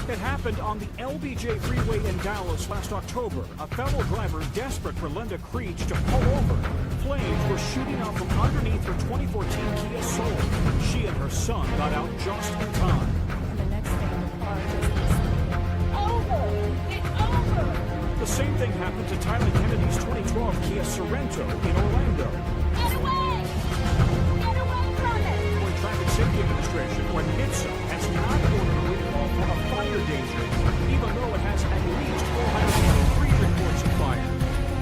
It happened on the LBJ freeway in Dallas last October. A fellow driver desperate for Linda Creech to pull over. Flames were shooting out from underneath her 2014 Kia Soul. She and her son got out just in time. And the next thing, the car just over. It's over. The same thing happened to Tyler Kennedy's 2012 Kia Sorento in Orlando. Get away! Get away from it! When Traffic Safety Administration, when Misc has not ordered a recall for a fire danger, even though it has at least 423 reports of fire.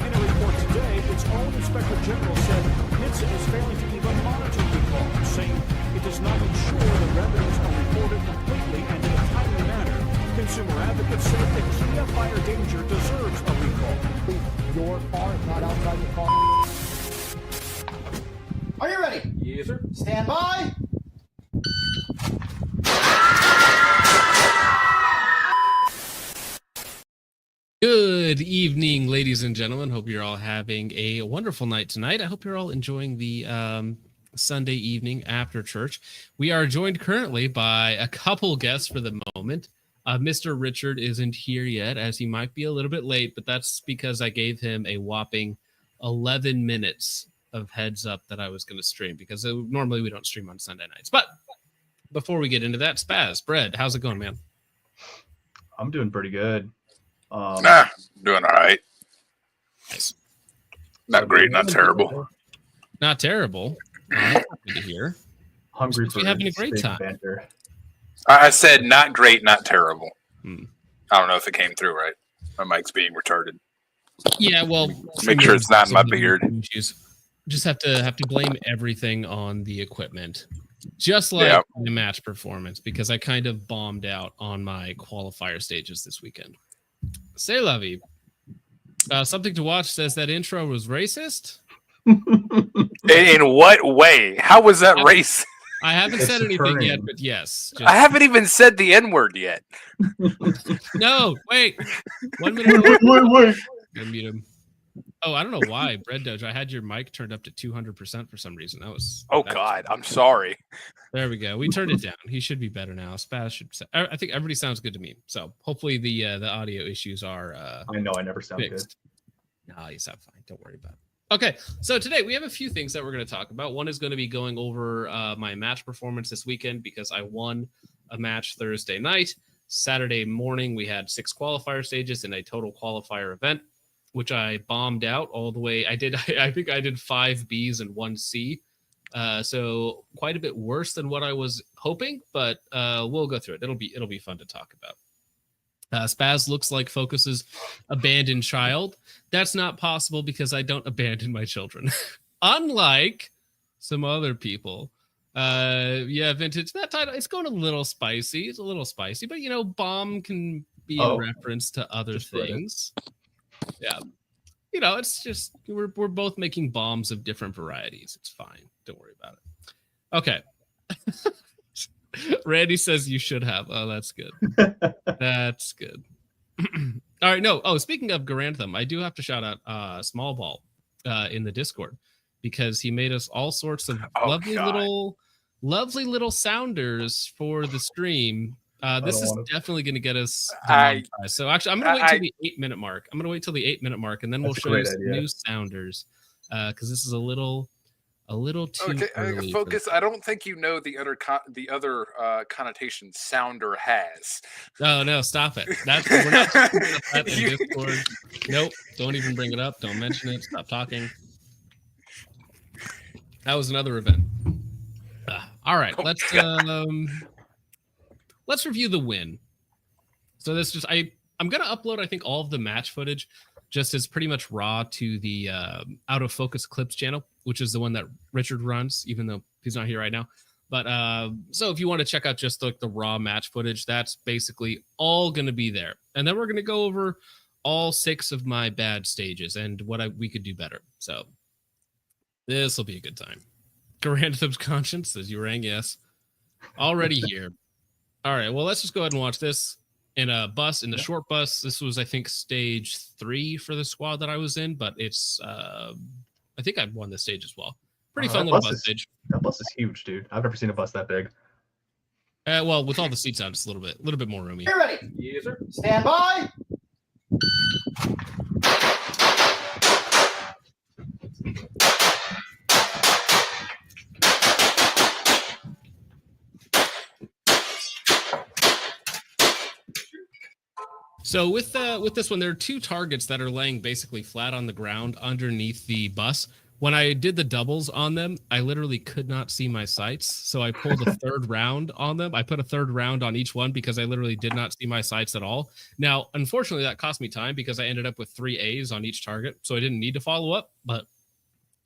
In a report today, its own Inspector General said Misc is failing to even monitor recalls, saying it does not ensure the revenues are reported completely and in a timely manner. Consumer advocates say the Kia fire danger deserves a recall. Your car is not outside the car. Are you ready? Yes, sir. Stand by. Good evening, ladies and gentlemen. Hope you're all having a wonderful night tonight. I hope you're all enjoying the Sunday evening after church. We are joined currently by a couple guests for the moment. Mr. Richard isn't here yet, as he might be a little bit late, but that's because I gave him a whopping 11 minutes of heads up that I was going to stream, because normally we don't stream on Sunday nights. But before we get into that, Spaz, Bread, how's it going, man? I'm doing pretty good. Doing all right. Nice. Not great, not terrible. Not terrible. Good to hear. Hungry for having a great big time. banter. I said not great, not terrible. Hmm. I don't know if it came through right. My mic's being retarded. Yeah, well, Make sure it's not in my beard. Just have to blame everything on the equipment, just like the match performance, because I kind of bombed out on my qualifier stages this weekend. Say, Lovey, something to watch says that intro was racist. In what way? How was that racist? I haven't said anything yet, but yes. I haven't even said the N-word yet. No, wait. 1 minute. Wait. Gonna mute him. Oh, I don't know why, Bread Doge. I had your mic turned up to 200% for some reason. God, I'm sorry. There we go. We turned it down. He should be better now. Spaz should. I think everybody sounds good to me. So hopefully the audio issues are. I know I never sound fixed. No, you sound fine. Don't worry about it. Okay, so today we have a few things that we're going to talk about. One is going to be going over my match performance this weekend, because I won a match Thursday night. Saturday morning, we had 6 qualifier stages in a total qualifier event, which I bombed out all the way. I think I did 5 Bs and 1 C. So quite a bit worse than what I was hoping, but we'll go through it. It'll be fun to talk about. Spaz looks like Focus's abandoned child. That's not possible because I don't abandon my children. Unlike some other people. Yeah, Vintage, that title, it's going a little spicy. It's a little spicy, but bomb can be a reference to other things. Yeah. It's just we're both making bombs of different varieties. It's fine. Don't worry about it. Okay. Randy says you should have. Oh, that's good. That's good. All right. No. Oh, speaking of Garanthem, I do have to shout out Small Ball in the Discord, because he made us all sorts of lovely little sounders for the stream. This is definitely going to get us demonetized. So actually, I'm going to wait till the 8-minute mark. And then we'll show you some new sounders, because this is a little too early. Focus. I don't think you know the other connotation sounder has. Oh no! Stop it. We're not talking about that in Discord. Nope. Don't even bring it up. Don't mention it. Stop talking. That was another event. All right. Let's review the win. So this just I'm gonna upload, I think, all of the match footage just as pretty much raw to the Out of Focus Clips channel, which is the one that Richard runs, even though he's not here right now. But so if you want to check out just like the raw match footage, that's basically all going to be there. And then we're going to go over all 6 of my bad stages and what we could do better. So this will be a good time. Garanthem's conscience says you rang, yes. Already here. All right, well, let's just go ahead and watch this. In the short bus. This was, I think, stage 3 for the squad that I was in, but it's, I think I won the stage as well. Pretty fun little bus stage. That bus is huge, dude. I've never seen a bus that big. Well, with all the seats out, it's a little bit more roomy. Get ready. Yes, sir. Stand by. So with this one, there are two targets that are laying basically flat on the ground underneath the bus. When I did the doubles on them, I literally could not see my sights. So I pulled a third round on them. I put a third round on each one because I literally did not see my sights at all. Now, unfortunately, that cost me time because I ended up with 3 A's on each target. So I didn't need to follow up, but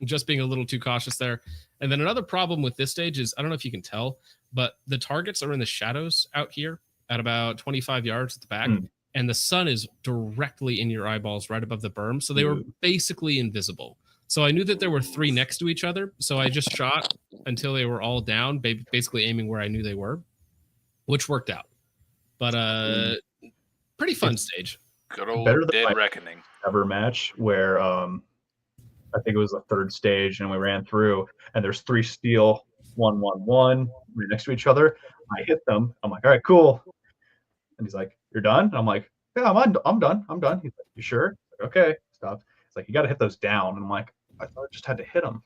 just being a little too cautious there. And then another problem with this stage is, I don't know if you can tell, but the targets are in the shadows out here at about 25 yards at the back. And the sun is directly in your eyeballs right above the berm. So they were basically invisible. So I knew that there were 3 next to each other. So I just shot until they were all down, basically aiming where I knew they were, which worked out. But pretty fun stage. Good old Better than Dead my Reckoning. ever match where I think it was the third stage and we ran through and there's 3 steel, 1-1-1 right next to each other. I hit them. I'm like, all right, cool. And he's like, you're done? And I'm like, yeah, I'm done. He's like, you sure? Like, okay, stop. It's like, you got to hit those down. And I'm like, I thought I just had to hit them.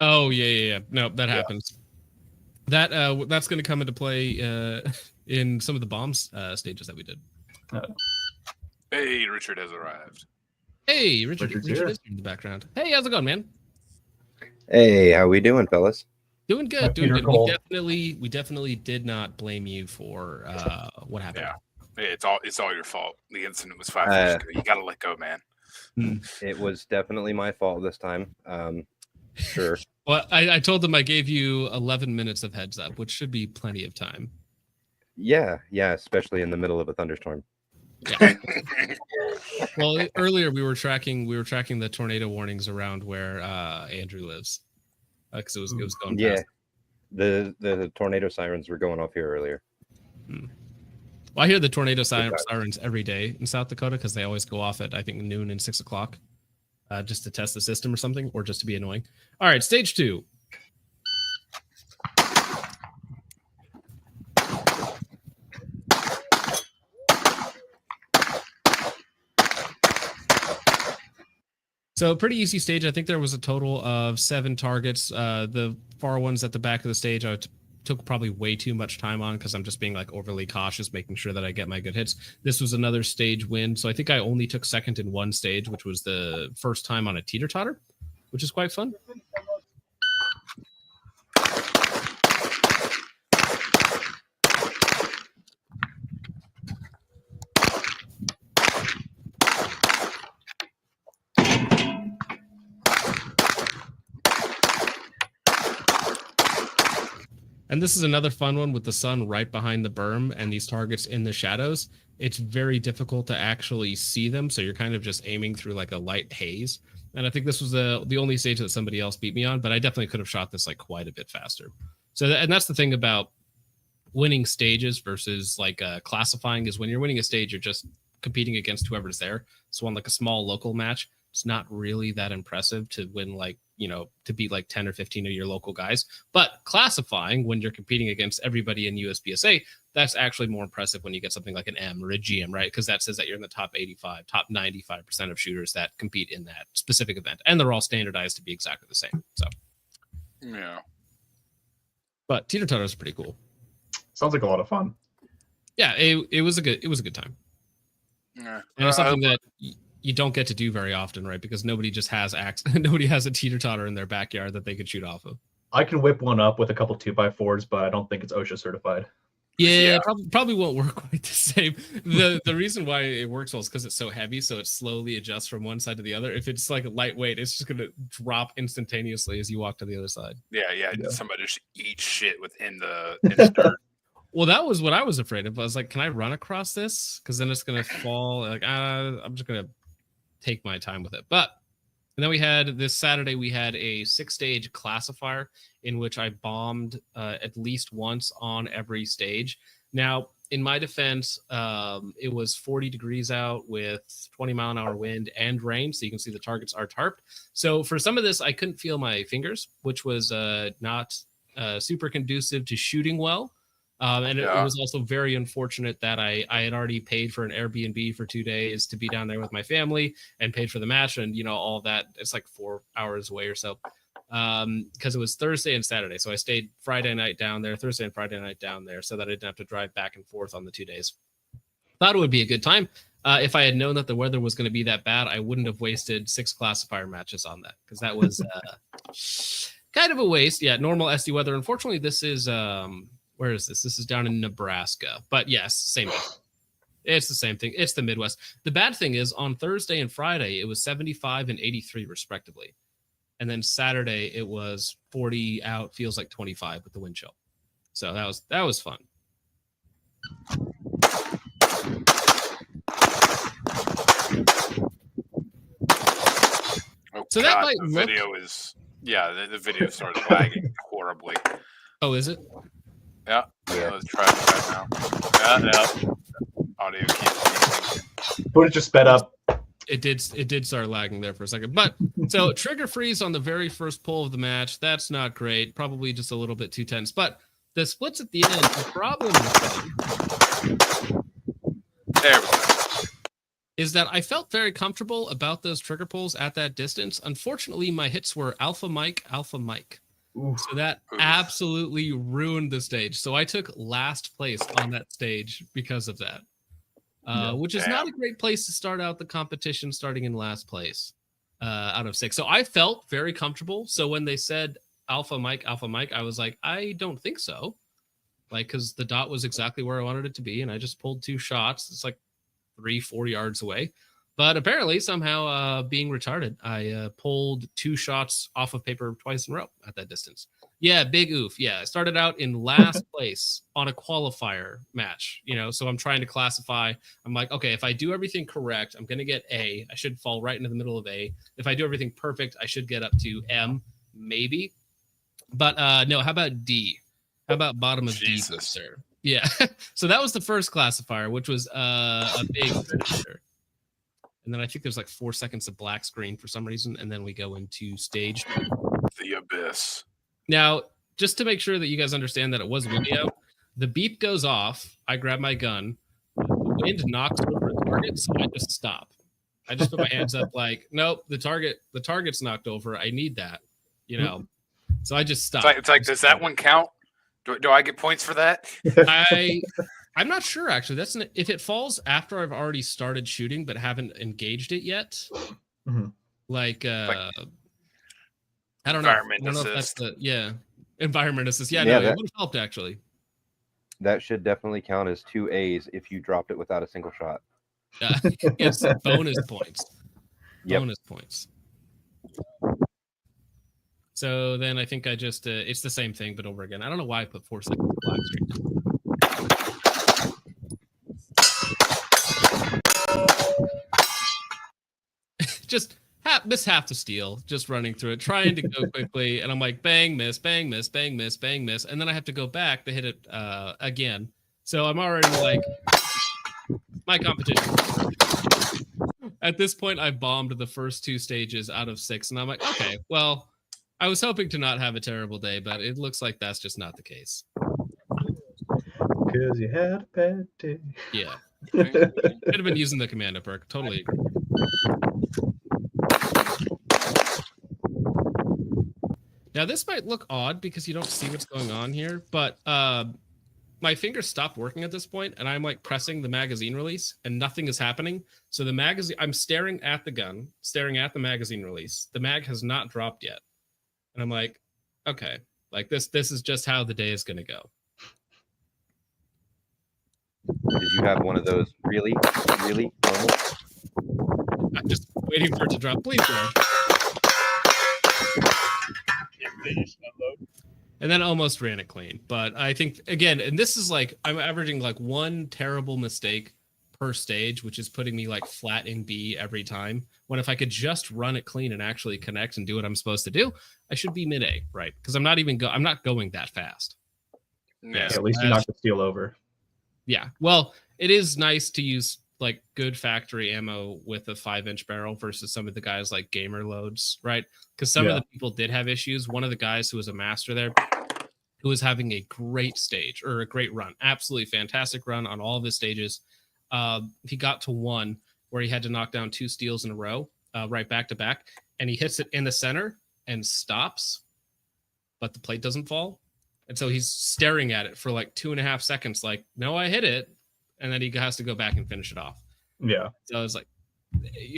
Oh, yeah. No, that happens. That's going to come into play in some of the bombs stages that we did. Hey, Richard has arrived. Hey, Richard Richard's is here. in the background. Hey, how's it going, man? Hey, how we doing, fellas? Doing good. Hi, Doing Peter good. Cole. We definitely did not blame you for what happened. Yeah. Hey, it's all your fault. The incident was 5 years ago. You gotta let go, man. It was definitely my fault this time. Sure. Well, I told them I gave you 11 minutes of heads up, which should be plenty of time. Yeah, especially in the middle of a thunderstorm. Yeah. Well, earlier we were tracking the tornado warnings around where Andrew lives, because it was going Yeah, past. the tornado sirens were going off here earlier. Well, I hear the tornado sirens every day in South Dakota because they always go off at, I think, noon and 6 o'clock, just to test the system or something, or just to be annoying. All right, stage 2. So pretty easy stage. I think there was a total of 7 targets. The far ones at the back of the stage, I took probably way too much time on because I'm just being like overly cautious, making sure that I get my good hits. This was another stage win. So I think I only took second in one stage, which was the first time on a teeter-totter, which is quite fun. And this is another fun one with the sun right behind the berm and these targets in the shadows. It's very difficult to actually see them, so you're kind of just aiming through like a light haze. And I think this was the only stage that somebody else beat me on, but I definitely could have shot this like quite a bit faster. So and that's the thing about winning stages versus like classifying, is when you're winning a stage, you're just competing against whoever's there. So on like a small local match, it's not really that impressive to win, like, you know, to beat like 10 or 15 of your local guys. But classifying, when you're competing against everybody in USPSA, that's actually more impressive when you get something like an M or a GM, right? Because that says that you're in the top 85, top 95% of shooters that compete in that specific event. And they're all standardized to be exactly the same. So, Yeah. but teeter-totter is pretty cool. Sounds like a lot of fun. Yeah, it was a good time. Yeah. And it's something that you don't get to do very often, right? Because nobody just has nobody has a teeter-totter in their backyard that they could shoot off of. I can whip one up with a couple 2x4s, but I don't think it's OSHA certified. Yeah. Probably won't work quite the same. The reason why it works well is because it's so heavy, so it slowly adjusts from one side to the other. If it's like lightweight, it's just gonna drop instantaneously as you walk to the other side. Yeah. Somebody just eats shit within the dirt. Well, that was what I was afraid of. I was like, can I run across this? Because then it's gonna fall. Like, I'm just gonna take my time with it. And then we had this Saturday, we had a 6-stage classifier in which I bombed at least once on every stage. Now, in my defense, it was 40 degrees out with 20-mile-an-hour wind and rain. So you can see the targets are tarped. So for some of this, I couldn't feel my fingers, which was not super conducive to shooting well. And it was also very unfortunate that I had already paid for an Airbnb for 2 days to be down there with my family and paid for the match and, you know, all that. It's like 4 hours away or so because it was Thursday and Saturday. So I stayed Friday night down there, Thursday and Friday night down there so that I didn't have to drive back and forth on the 2 days. Thought it would be a good time. If I had known that the weather was going to be that bad, I wouldn't have wasted 6 classifier matches on that because that was kind of a waste. Yeah, normal SD weather. Unfortunately, this is where is this? This is down in Nebraska. But yes, same thing. It's the same thing. It's the Midwest. The bad thing is on Thursday and Friday, it was 75 and 83 respectively. And then Saturday, it was 40 out, feels like 25 with the wind chill. So that was fun. Oh, so God, that might the look... video is the video started lagging horribly. Oh, is it? Yeah. Let's try it now. Yeah. Audio keeps moving. Footage just sped up. It did start lagging there for a second. But so trigger freeze on the very first pull of the match, that's not great. Probably just a little bit too tense. But the splits at the end, the problem with them There we go. is that I felt very comfortable about those trigger pulls at that distance. Unfortunately, my hits were alpha mic, alpha mic. Oof. So that absolutely ruined the stage. So I took last place on that stage because of that, which is not a great place to start out the competition, starting in last place out of 6. So I felt very comfortable. So when they said alpha mic, I was like, I don't think so. Like, because the dot was exactly where I wanted it to be. And I just pulled 2 shots. It's like 3-4 yards away. But apparently, somehow, being retarded, I pulled 2 shots off of paper twice in a row at that distance. Yeah, big oof. Yeah, I started out in last place on a qualifier match, you know, so I'm trying to classify. I'm like, okay, if I do everything correct, I'm going to get A. I should fall right into the middle of A. If I do everything perfect, I should get up to M, maybe. But no, how about D? How about bottom of D, sir? Yeah. So that was the first classifier, which was a big finisher. And then I think there's like 4 seconds of black screen for some reason. And then we go into stage 2. The abyss. Now, just to make sure that you guys understand that it was video, the beep goes off. I grab my gun. The wind knocks over the target, so I just stop. I just put my hands up like, nope, the target's knocked over. I need that, you know. So I just stop. It's like does that one count? Do I get points for that? I'm not sure actually. If it falls after I've already started shooting but haven't engaged it yet. Mm-hmm. Like I don't know. I don't know if that's environment assist. Yeah, no, it would have helped actually. That should definitely count as 2 A's if you dropped it without a single shot. It's bonus points. Yep. Bonus points. So then I think I just it's the same thing but over again. I don't know why I put 4 seconds of black screen. Just miss half the steal, just running through it, trying to go quickly, and I'm like, bang, miss, bang, miss, bang, miss, bang, miss, and then I have to go back to hit it again. So I'm already like, my competition. At this point, I bombed the first 2 stages out of 6, and I'm like, okay, well, I was hoping to not have a terrible day, but it looks like that's just not the case. Because you had a bad day. Yeah. Could have been using the commando perk. Totally agree. Now, this might look odd because you don't see what's going on here, but my fingers stopped working at this point, and I'm like pressing the magazine release, and nothing is happening. So the magazine, I'm staring at the gun, staring at the magazine release. The mag has not dropped yet. And I'm like, okay, like this is just how the day is going to go. Did you have one of those really normal? I'm just waiting for it to drop. Please drop. And then almost ran it clean. But I think, again, and this is like, I'm averaging like 1 terrible mistake per stage, which is putting me like flat in B every time. When if I could just run it clean and actually connect and do what I'm supposed to do, I should be mid A, right? Because I'm not going that fast. Yeah, At least you knocked the steal over. Yeah. Well, it is nice to use like good factory ammo with a 5-inch barrel versus some of the guys like gamer loads, right? Because some of the people did have issues. One of the guys who was a master there who was having a great stage or a great run, absolutely fantastic run on all of his stages. He got to one where he had to knock down 2 steals in a row, right back to back, and he hits it in the center and stops, but the plate doesn't fall. And so he's staring at it for like 2.5 seconds, like, no, I hit it. And then he has to go back and finish it off. Yeah. So I was like,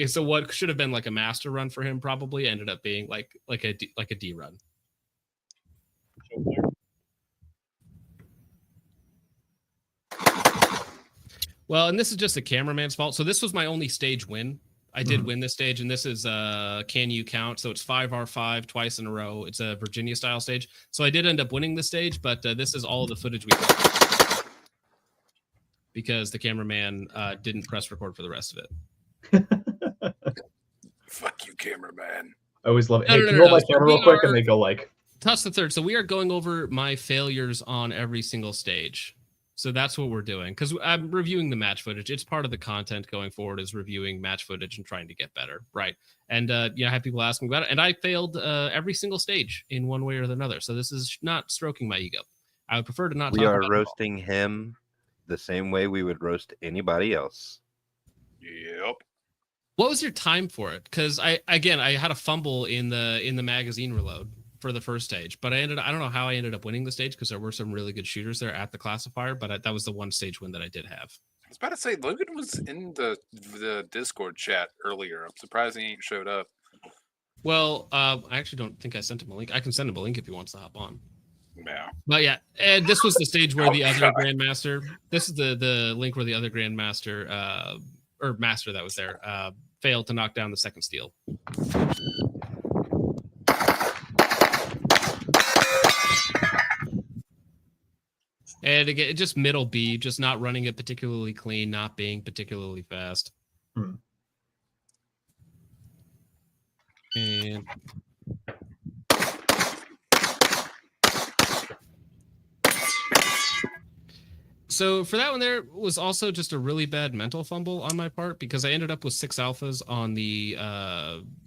so what should have been like a master run for him probably ended up being like a D run. Well, and this is just the cameraman's fault. So this was my only stage win. I did win this stage, and this is Can You Count? So it's 5R5 twice in a row. It's a Virginia style stage. So I did end up winning the stage, but this is all the footage we got because the cameraman didn't press record for the rest of it. Fuck you, cameraman. I always love it. No, Hey, no, can no, you hold no. my So camera we real quick? are- And they go like, That's the third. So we are going over my failures on every single stage. So that's what we're doing because I'm reviewing the match footage. It's part of the content going forward is reviewing match footage and trying to get better, right? And I have people asking about it, and I failed every single stage in one way or another. So this is not stroking my ego. I would prefer to not. We talk are about roasting him the same way we would roast anybody else. Yep. What was your time for it? Because I had a fumble in the magazine reload for the first stage, but I don't know how I ended up winning the stage because there were some really good shooters there at the classifier, but that was the one stage win that I did have. I was about to say Logan was in the Discord chat earlier. I'm surprised he ain't showed up. Well, I actually don't think I sent him a link. I can send him a link if he wants to hop on. Yeah. But yeah, and this was the stage where Oh, the other God. Grandmaster, this is the link where the other Grandmaster, or Master that was there, failed to knock down the second steal. And again, just middle B, just not running it particularly clean, not being particularly fast. And so for that one, there was also just a really bad mental fumble on my part because I ended up with 6 alphas on the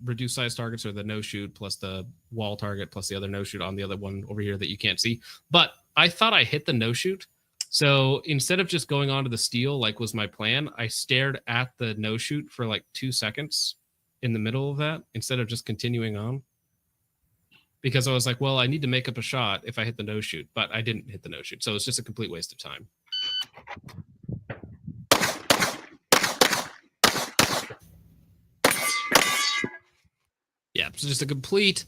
reduced size targets or the no shoot plus the wall target plus the other no shoot on the other one over here that you can't see. But I thought I hit the no shoot. So instead of just going on to the steal, like was my plan, I stared at the no shoot for like 2 seconds in the middle of that instead of just continuing on. Because I was like, well, I need to make up a shot if I hit the no shoot, but I didn't hit the no shoot. So it's just a complete waste of time. Yeah, so just a complete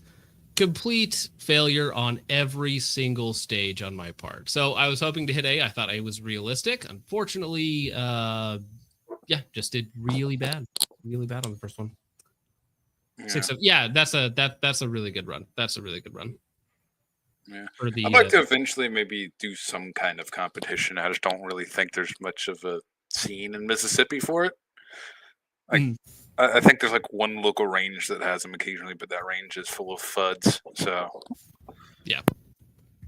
failure on every single stage on my part. So I was hoping to hit A. I thought A was realistic. Unfortunately, just did really bad on the first one. Yeah. That's a really good run. That's a really good run. Yeah. For the, I'd like to eventually maybe do some kind of competition. I just don't really think there's much of a scene in Mississippi for it. I think there's like one local range that has them occasionally, but that range is full of FUDs. So yeah.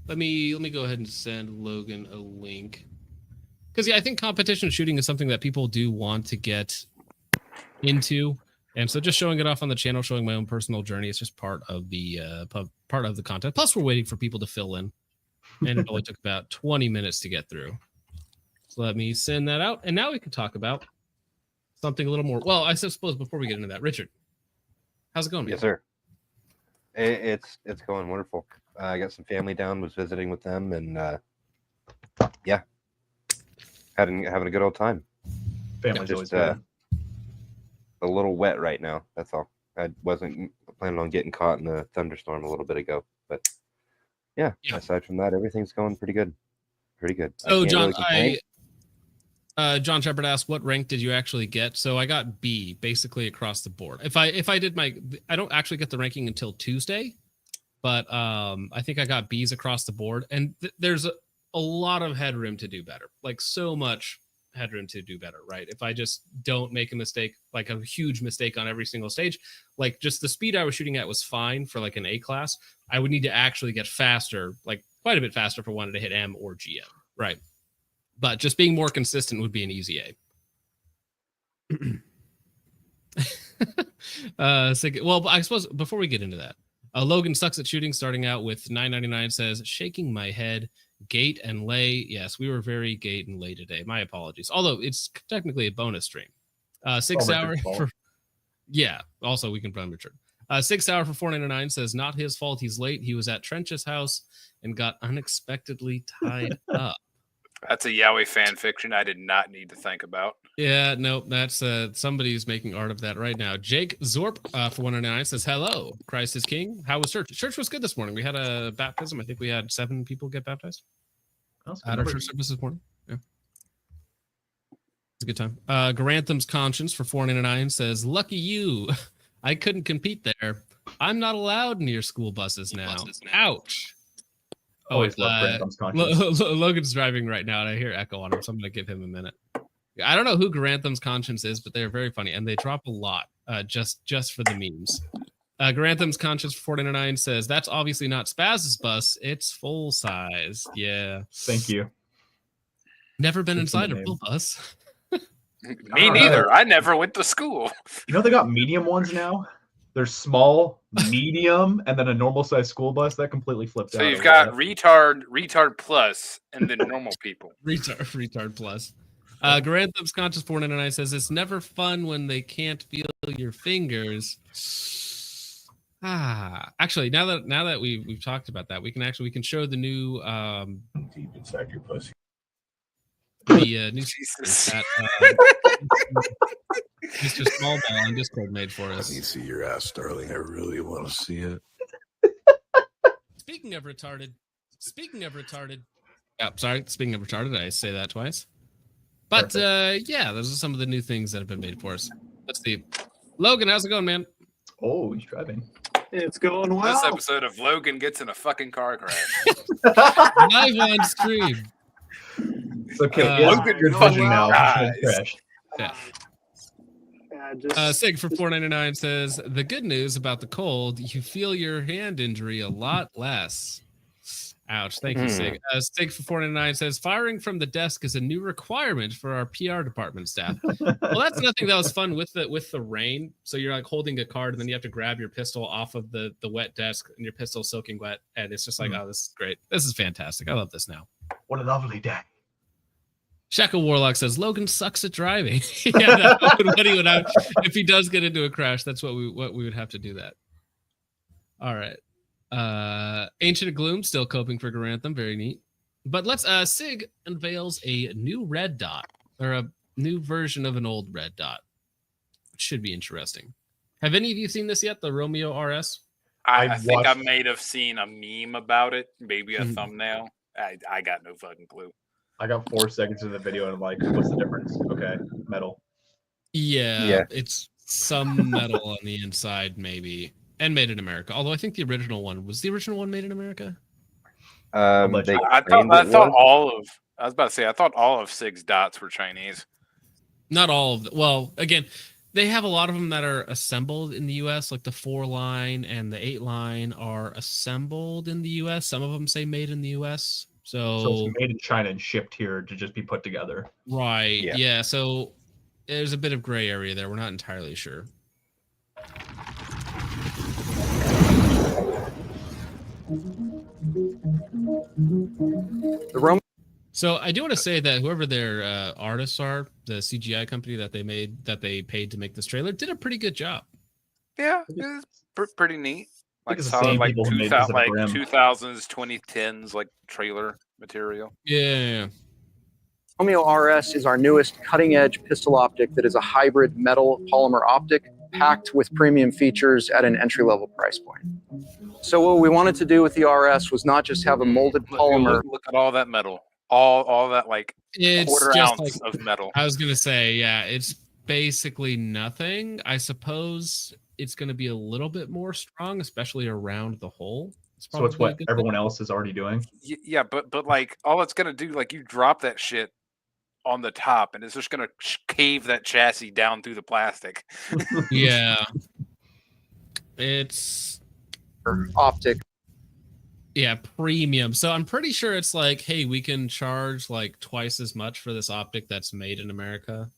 Let me go ahead and send Logan a link. Because I think competition shooting is something that people do want to get into. And so just showing it off on the channel, showing my own personal journey, it's just part of the content. Plus, we're waiting for people to fill in. And it only took about 20 minutes to get through. So let me send that out. And now we can talk about something a little more. Well, I suppose before we get into that, Richard, how's it going, man? Yes, sir. It's going wonderful. I got some family down, was visiting with them, and having a good old time. family's always Just good. a little wet right now. That's all. I wasn't planning on getting caught in a thunderstorm a little bit ago, but yeah. Aside from that, everything's going pretty good. Pretty good. So, John, John Shepard asked, "What rank did you actually get?" So I got B, basically across the board. If I did I don't actually get the ranking until Tuesday, but I think I got B's across the board, and there's a lot of headroom to do better. Like so much headroom to do better, right? If I just don't make a mistake, like a huge mistake on every single stage, like just the speed I was shooting at was fine for like an A class. I would need to actually get faster, like quite a bit faster if I wanted to hit M or GM, right? But just being more consistent would be an easy A. Well, I suppose before we get into that, Logan sucks at shooting, starting out with $9.99, says, shaking my head, gate and lay. Yes, we were very gate and lay today. My apologies. Although it's technically a bonus stream. Sig Sauer for, yeah, also we can blame Richard. Sig Sauer for $4.99 says, not his fault, he's late. He was at Trench's house and got unexpectedly tied up. That's a Yowie fan fiction I did not need to think about. Yeah, no, that's somebody's making art of that right now. Jake Zorp for $1.99 says, hello, Christ is King. How was church? Church was good this morning. We had a baptism. I think we had 7 people get baptized at our church service this morning. Yeah. It's a good time. Garantham's Conscience for $4.99 says, lucky you. I couldn't compete there. I'm not allowed near school buses now. Ouch. Always love Granthams Conscience. Logan's driving right now, and I hear echo on him, so I'm going to give him a minute. I don't know who Garantham's Conscience is, but they're very funny, and they drop a lot just for the memes. Garantham's Conscience for $4.99 says, that's obviously not Spaz's bus. It's full size. Yeah. Thank you. Never been inside a full bus. Me neither. I never went to school. You know they got medium ones now? There's small, medium, and then a normal size school bus. That completely flipped out. So you've got retard plus, and then normal people. retard plus. Garantham's Conscious $4.99 says, it's never fun when they can't feel your fingers. Actually, now that we've talked about that, we can show the new deep inside your pussy. The new that Mr. Smallball on Discord made for us. Let me see your ass, darling. I really want to see it. Speaking of retarded. Yeah, sorry. Speaking of retarded, I say that twice. But yeah, those are some of the new things that have been made for us. Let's see. Logan, how's it going, man? Oh, he's driving. It's going well. This episode of Logan gets in a fucking car crash. Live on stream. It's okay. You're fudging now. Crash. Yeah. Sig for $4.99 says, the good news about the cold, you feel your hand injury a lot less. Ouch. Thank you, Sig. Sig for $4.99 says, firing from the desk is a new requirement for our PR department staff. Well, that's nothing that was fun with the rain. So you're like holding a card and then you have to grab your pistol off of the wet desk and your pistol soaking wet. And it's just like, oh, this is great. This is fantastic. I love this now. What a lovely day. Shaka Warlock says Logan sucks at driving. Yeah, what he would have if he does get into a crash. That's what we would have to do that. All right. Ancient of Gloom still coping for Garantham. Very neat. But let's Sig unveils a new red dot or a new version of an old red dot. Which should be interesting. Have any of you seen this yet? The Romeo-RS? I think I may have seen a meme about it, maybe a thumbnail. I got no fucking clue. I got 4 seconds in the video and I'm like, what's the difference? Okay, metal. Yeah, it's some metal on the inside, maybe, and made in America. Although I think the original one was made in America. I thought all of Sig's dots were Chinese. Not all of them. Well, again, they have a lot of them that are assembled in the U.S. Like the 4-line and the 8-line are assembled in the U.S. Some of them say made in the U.S. So it's made in China and shipped here to just be put together. Right. Yeah. So there's a bit of gray area there. We're not entirely sure. So I do want to say that whoever their artists are, the CGI company that they paid to make this trailer, did a pretty good job. Yeah, it was pretty neat. Like solid, like 2000s, 2010s, like trailer material. Yeah. Romeo-RS is our newest cutting-edge pistol optic that is a hybrid metal polymer optic packed with premium features at an entry-level price point. So what we wanted to do with the RS was not just have a molded polymer. Look at all that metal. All that like it's quarter just ounce of metal. I was gonna say, yeah, it's basically nothing. I suppose it's going to be a little bit more strong, especially around the hole. So it's what everyone else is already doing. Yeah, but like all it's going to do, like you drop that shit on the top, and it's just going to cave that chassis down through the plastic. Yeah, it's optic. Yeah, premium. So I'm pretty sure it's like, hey, we can charge like twice as much for this optic that's made in America.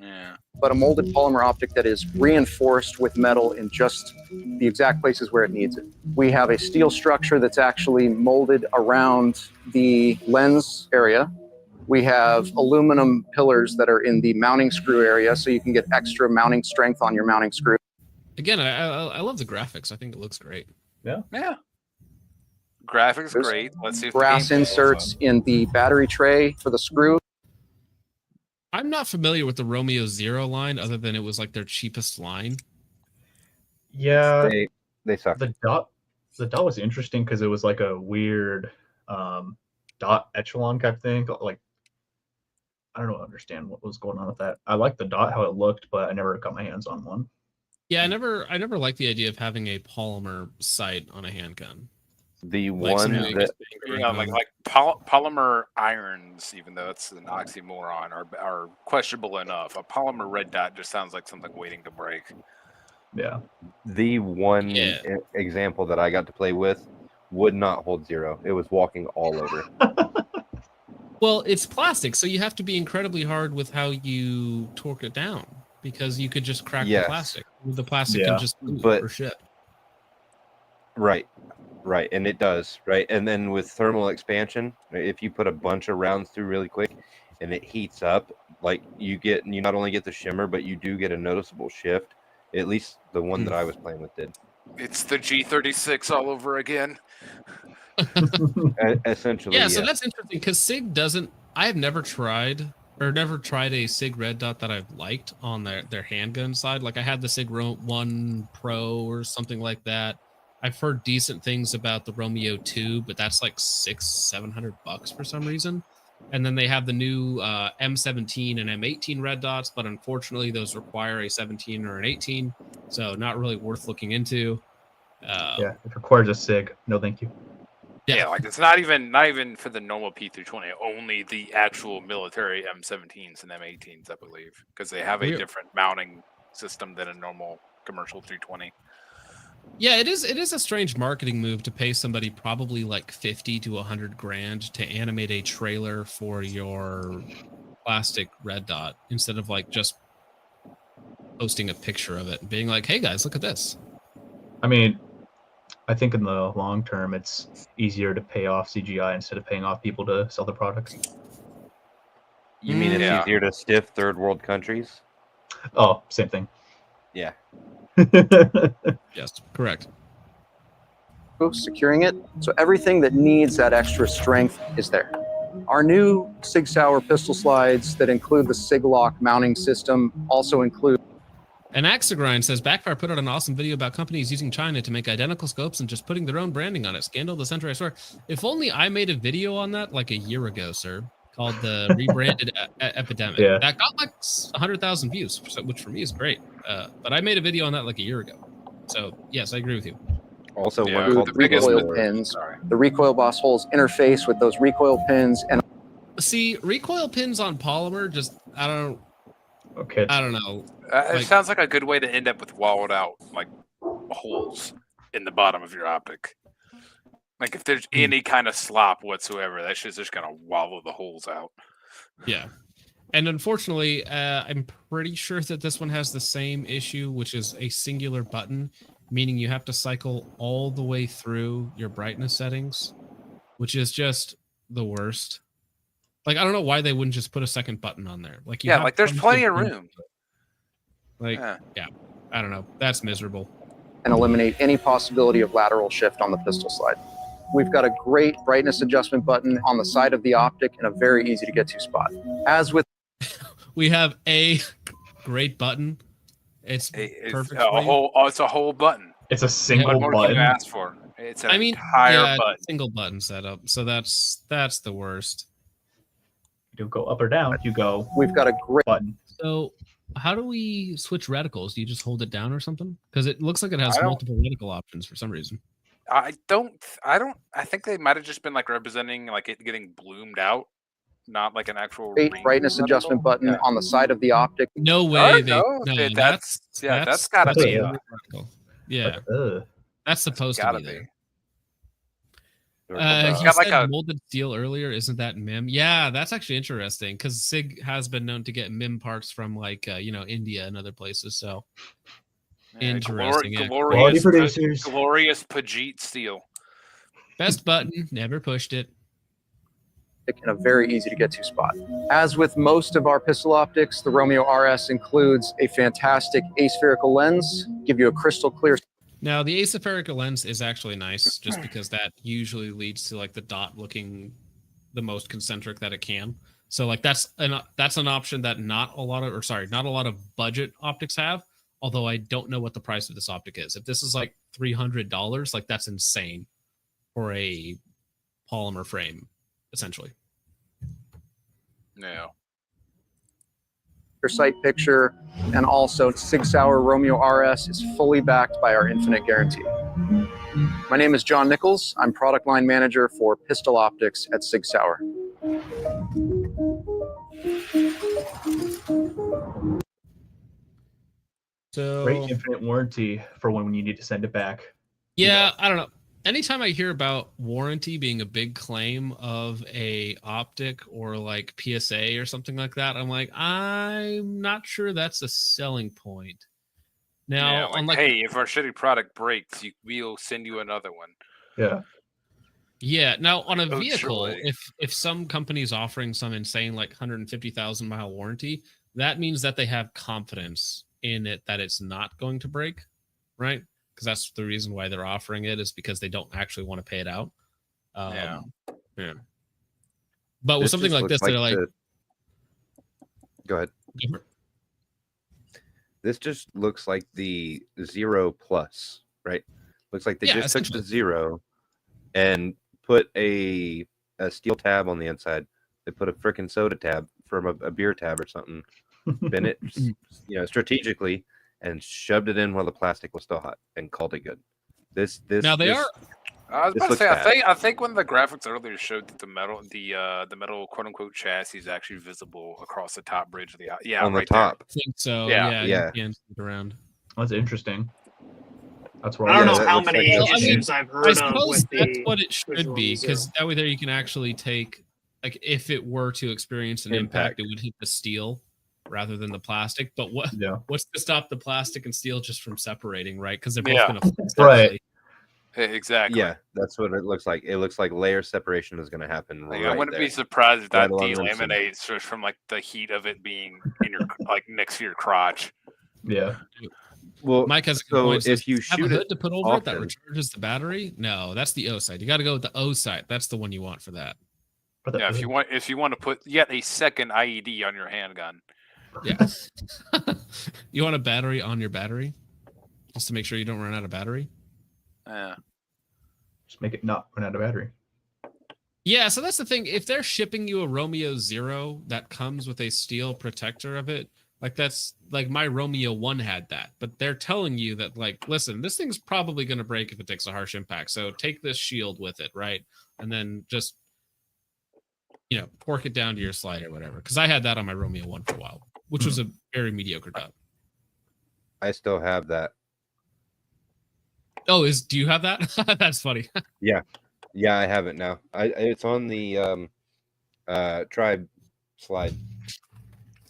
Yeah. Yeah. but a molded polymer optic that is reinforced with metal in just the exact places where it needs it. We have a steel structure that's actually molded around the lens area. We have aluminum pillars that are in the mounting screw area, so you can get extra mounting strength on your mounting screw. Again, I love the graphics. I think it looks great. Yeah. Graphics There's great. Let's see if brass the gameplay inserts in the battery tray for the screw. I'm not familiar with the Romeo Zero line, other than it was like their cheapest line. Yeah, They suck. the dot was interesting because it was like a weird dot echelon type thing. Like, I don't understand what was going on with that. I liked the dot, how it looked, but I never got my hands on one. Yeah, I never liked the idea of having a polymer sight on a handgun. The Like one something that like polymer irons, even though it's an oxymoron, are questionable enough. A polymer red dot just sounds like something waiting to break. Yeah. the one example that I got to play with would not hold zero. It was walking all over. Well, it's plastic, so you have to be incredibly hard with how you torque it down, because you could just crack the plastic. The plastic can just move for shit. Right, and it does, right? And then with thermal expansion, if you put a bunch of rounds through really quick and it heats up, like you not only get the shimmer, but you do get a noticeable shift. At least the one that I was playing with did. It's the G36 all over again. Essentially, yeah. So that's interesting because Sig doesn't. I have never tried a Sig red dot that I've liked on their handgun side. Like I had the Sig 1 Pro or something like that. I've heard decent things about the Romeo 2, but that's like $600-700 for some reason. And then they have the new M17 and M18 red dots, but unfortunately those require a 17 or an 18, so not really worth looking into. Yeah, it requires a Sig. No, thank you. Yeah, like it's not even for the normal P320. Only the actual military M17s and M18s, I believe, because they have a different mounting system than a normal commercial 320. Yeah, it is a strange marketing move to pay somebody probably like 50 to 100 grand to animate a trailer for your plastic red dot instead of like just posting a picture of it and being like, "Hey guys, look at this." I mean, I think in the long term, it's easier to pay off CGI instead of paying off people to sell the products. You mean it's easier to stiff third world countries? Oh, same thing. Yeah. Yes, correct. Securing it, so everything that needs that extra strength is there. Our new Sig Sauer pistol slides that include the Sig Lock mounting system also include. And Axegrind says Backfire put out an awesome video about companies using China to make identical scopes and just putting their own branding on it. Scandal the center, I swear. If only I made a video on that like a year ago, sir, called the Rebranded Epidemic. Yeah. That got like 100,000 views, which for me is great. But I made a video on that like a year ago. So yes, I agree with you. Also, one called the recoil pins. The Recoil Boss holes interface with those recoil pins, and see, recoil pins on polymer just I don't know. It sounds like a good way to end up with walled out like holes in the bottom of your optic. Like if there's any kind of slop whatsoever, that shit's just gonna wallow the holes out. Yeah. And unfortunately, I'm pretty sure that this one has the same issue, which is a singular button, meaning you have to cycle all the way through your brightness settings, which is just the worst. Like, I don't know why they wouldn't just put a second button on there. Like, like there's plenty of room. Like, yeah, I don't know. That's miserable. And eliminate any possibility of lateral shift on the pistol slide. We've got a great brightness adjustment button on the side of the optic and a very easy to get to spot. As with we have a great button. It's perfect. It's a whole button. It's a single What button. you asked for? It's an entire button. Single button setup. So that's the worst. You don't go up or down. You go. We've got a great button. So how do we switch reticles? Do you just hold it down or something? Because it looks like it has multiple reticle options for some reason. I think they might have just been like representing like it getting bloomed out, not like an actual brightness adjustment button on the side of the optic. No way. That's gotta be. Yeah, that's supposed to be there. He got like said a- molded steel earlier. Isn't that MIM? Yeah, that's actually interesting because Sig has been known to get MIM parts from like India and other places. So interesting. Yeah. Quality producers. Glorious Pajit steel. Best button, never pushed it. In a very easy to get to spot. As with most of our pistol optics, the Romeo-RS includes a fantastic aspherical lens, give you a crystal clear. Now the aspherical lens is actually nice, just because that usually leads to like the dot looking the most concentric that it can. So like that's an option that not a lot of budget optics have. Although I don't know what the price of this optic is. If this is like $300, like that's insane for a polymer frame, essentially. Yeah. Sight picture, and also Sig Sauer Romeo-RS is fully backed by our infinite guarantee. My name is John Nichols. I'm product line manager for pistol optics at Sig Sauer. So Great infinite warranty for when you need to send it back. yeah, I don't know. Anytime I hear about warranty being a big claim of a optic or like PSA or something like that, I'm like, I'm not sure that's a selling point. Now, hey, if our shitty product breaks, we'll send you another one. Yeah. Yeah. Now, on a Oh, vehicle, surely. if some company's offering some insane like 150,000 mile warranty, that means that they have confidence in it that it's not going to break, right? Because that's the reason why they're offering it, is because they don't actually want to pay it out. Yeah. But with This something just like looks this, they're like, Go ahead. This just looks like the 0 Plus, right? Looks like they just took the 0 and put a steel tab on the inside. They put a freaking soda tab from a beer tab or something, bent it, strategically, and shoved it in while the plastic was still hot and called it good. This now they are. I was This about to looks say, bad. I think when the graphics earlier showed that the metal quote unquote chassis is actually visible across the top bridge of the on the right top. I think so. Yeah. You can see it around. That's interesting. That's where I don't Yeah, know that how looks many like- issues I've I heard of suppose with that's the what it should visual be, zero. because that way there you can actually take, like, if it were to experience an impact, it would hit the steel rather than the plastic. But what's to stop the plastic and steel just from separating, right? Because they're both going to right. Exactly. Yeah, that's what it looks like. It looks like layer separation is going to happen. Like, right I wouldn't there. be surprised if that Right along them seams. delaminates just from like the heat of it being in your like next to your crotch. Yeah. Well, Mike has a good so point. if you have a shoot hood it to put over it that often- recharges the battery. No, that's the O side. You got to go with the O side. That's the one you want for that. Yeah, if you want to put yet a second IED on your handgun. Yeah. You want a battery on your battery, just to make sure you don't run out of battery. Yeah. Just make it not run out of battery. Yeah, so that's the thing. If they're shipping you a Romeo 0 that comes with a steel protector of it, like that's like my Romeo 1 had that, but they're telling you that, like, listen, this thing's probably going to break if it takes a harsh impact. So take this shield with it, right? And then just, torque it down to your slide or whatever. Because I had that on my Romeo 1 for a while, which was a very mediocre dot. I still have that. Oh, do you have that? That's funny. Yeah, I have it now. It's on the tribe slide.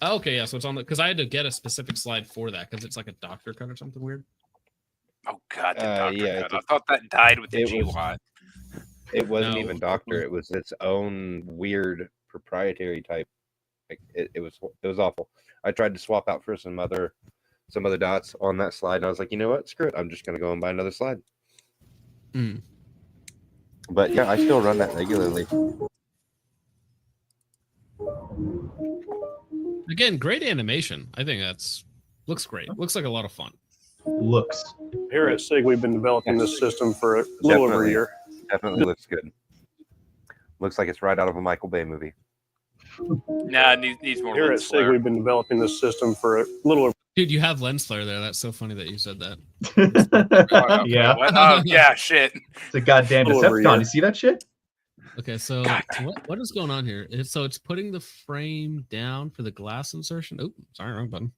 Oh, okay, yeah. So it's on the, because I had to get a specific slide for that because it's like a doctor cut or something weird. Oh God, the doctor yeah, cut. I thought that died with the it G was- lot. It wasn't No. even doctor. It was its own weird proprietary type. Like it was awful. I tried to swap out for some other dots on that slide, and I was like, you know what? Screw it. I'm just gonna go and buy another slide. Mm. But yeah, I still run that regularly. Again, great animation. I think looks great. Looks like a lot of fun. Looks. Here at SIG, we've been developing this system for a little over a Definitely. year. Definitely looks good. Looks like it's right out of a Michael Bay movie. Nah, it needs more Here at lens SIG, flare. we've been developing this system for a little over. Dude, you have lens flare there. That's so funny that you said that. Yeah. What? Oh, yeah, shit. It's a goddamn Little over a Decepticon. year. You see that shit? Okay, so what is going on here? So it's putting the frame down for the glass insertion. Oh, sorry, wrong button.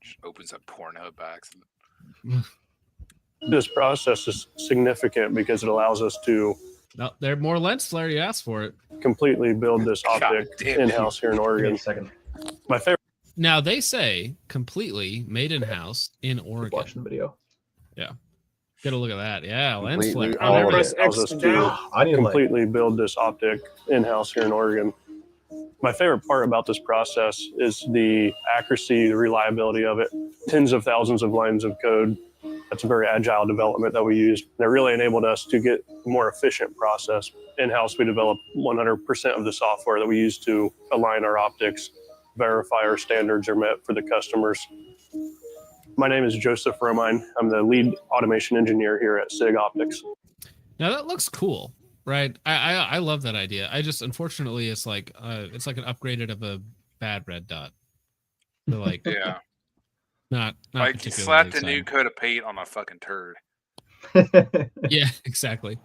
Just opens up Pornhub by accident. This process is significant because it allows us to No, they're more lens flare. You asked for it. completely build this God optic damn it. in-house here in Give me Oregon. a second. My favorite Now they say completely made in house in Keep Oregon. watching the video. Get a look at that. Yeah, lens Completely flare. all of Press it. allows X us to down. to I need like completely build this optic in-house here in Oregon. My favorite part about this process is the accuracy, the reliability of it. Tens of thousands of lines of code. That's a very agile development that we use. That really enabled us to get a more efficient process. In-house, we develop 100% of the software that we use to align our optics, verify our standards are met for the customers. My name is Joseph Romine. I'm the lead automation engineer here at Sig Optics. Now that looks cool, right? I love that idea. I just unfortunately it's like an upgraded of a bad red dot. So like Yeah. not Like you particularly slapped a exciting. new coat of paint on a fucking turd. Yeah, exactly.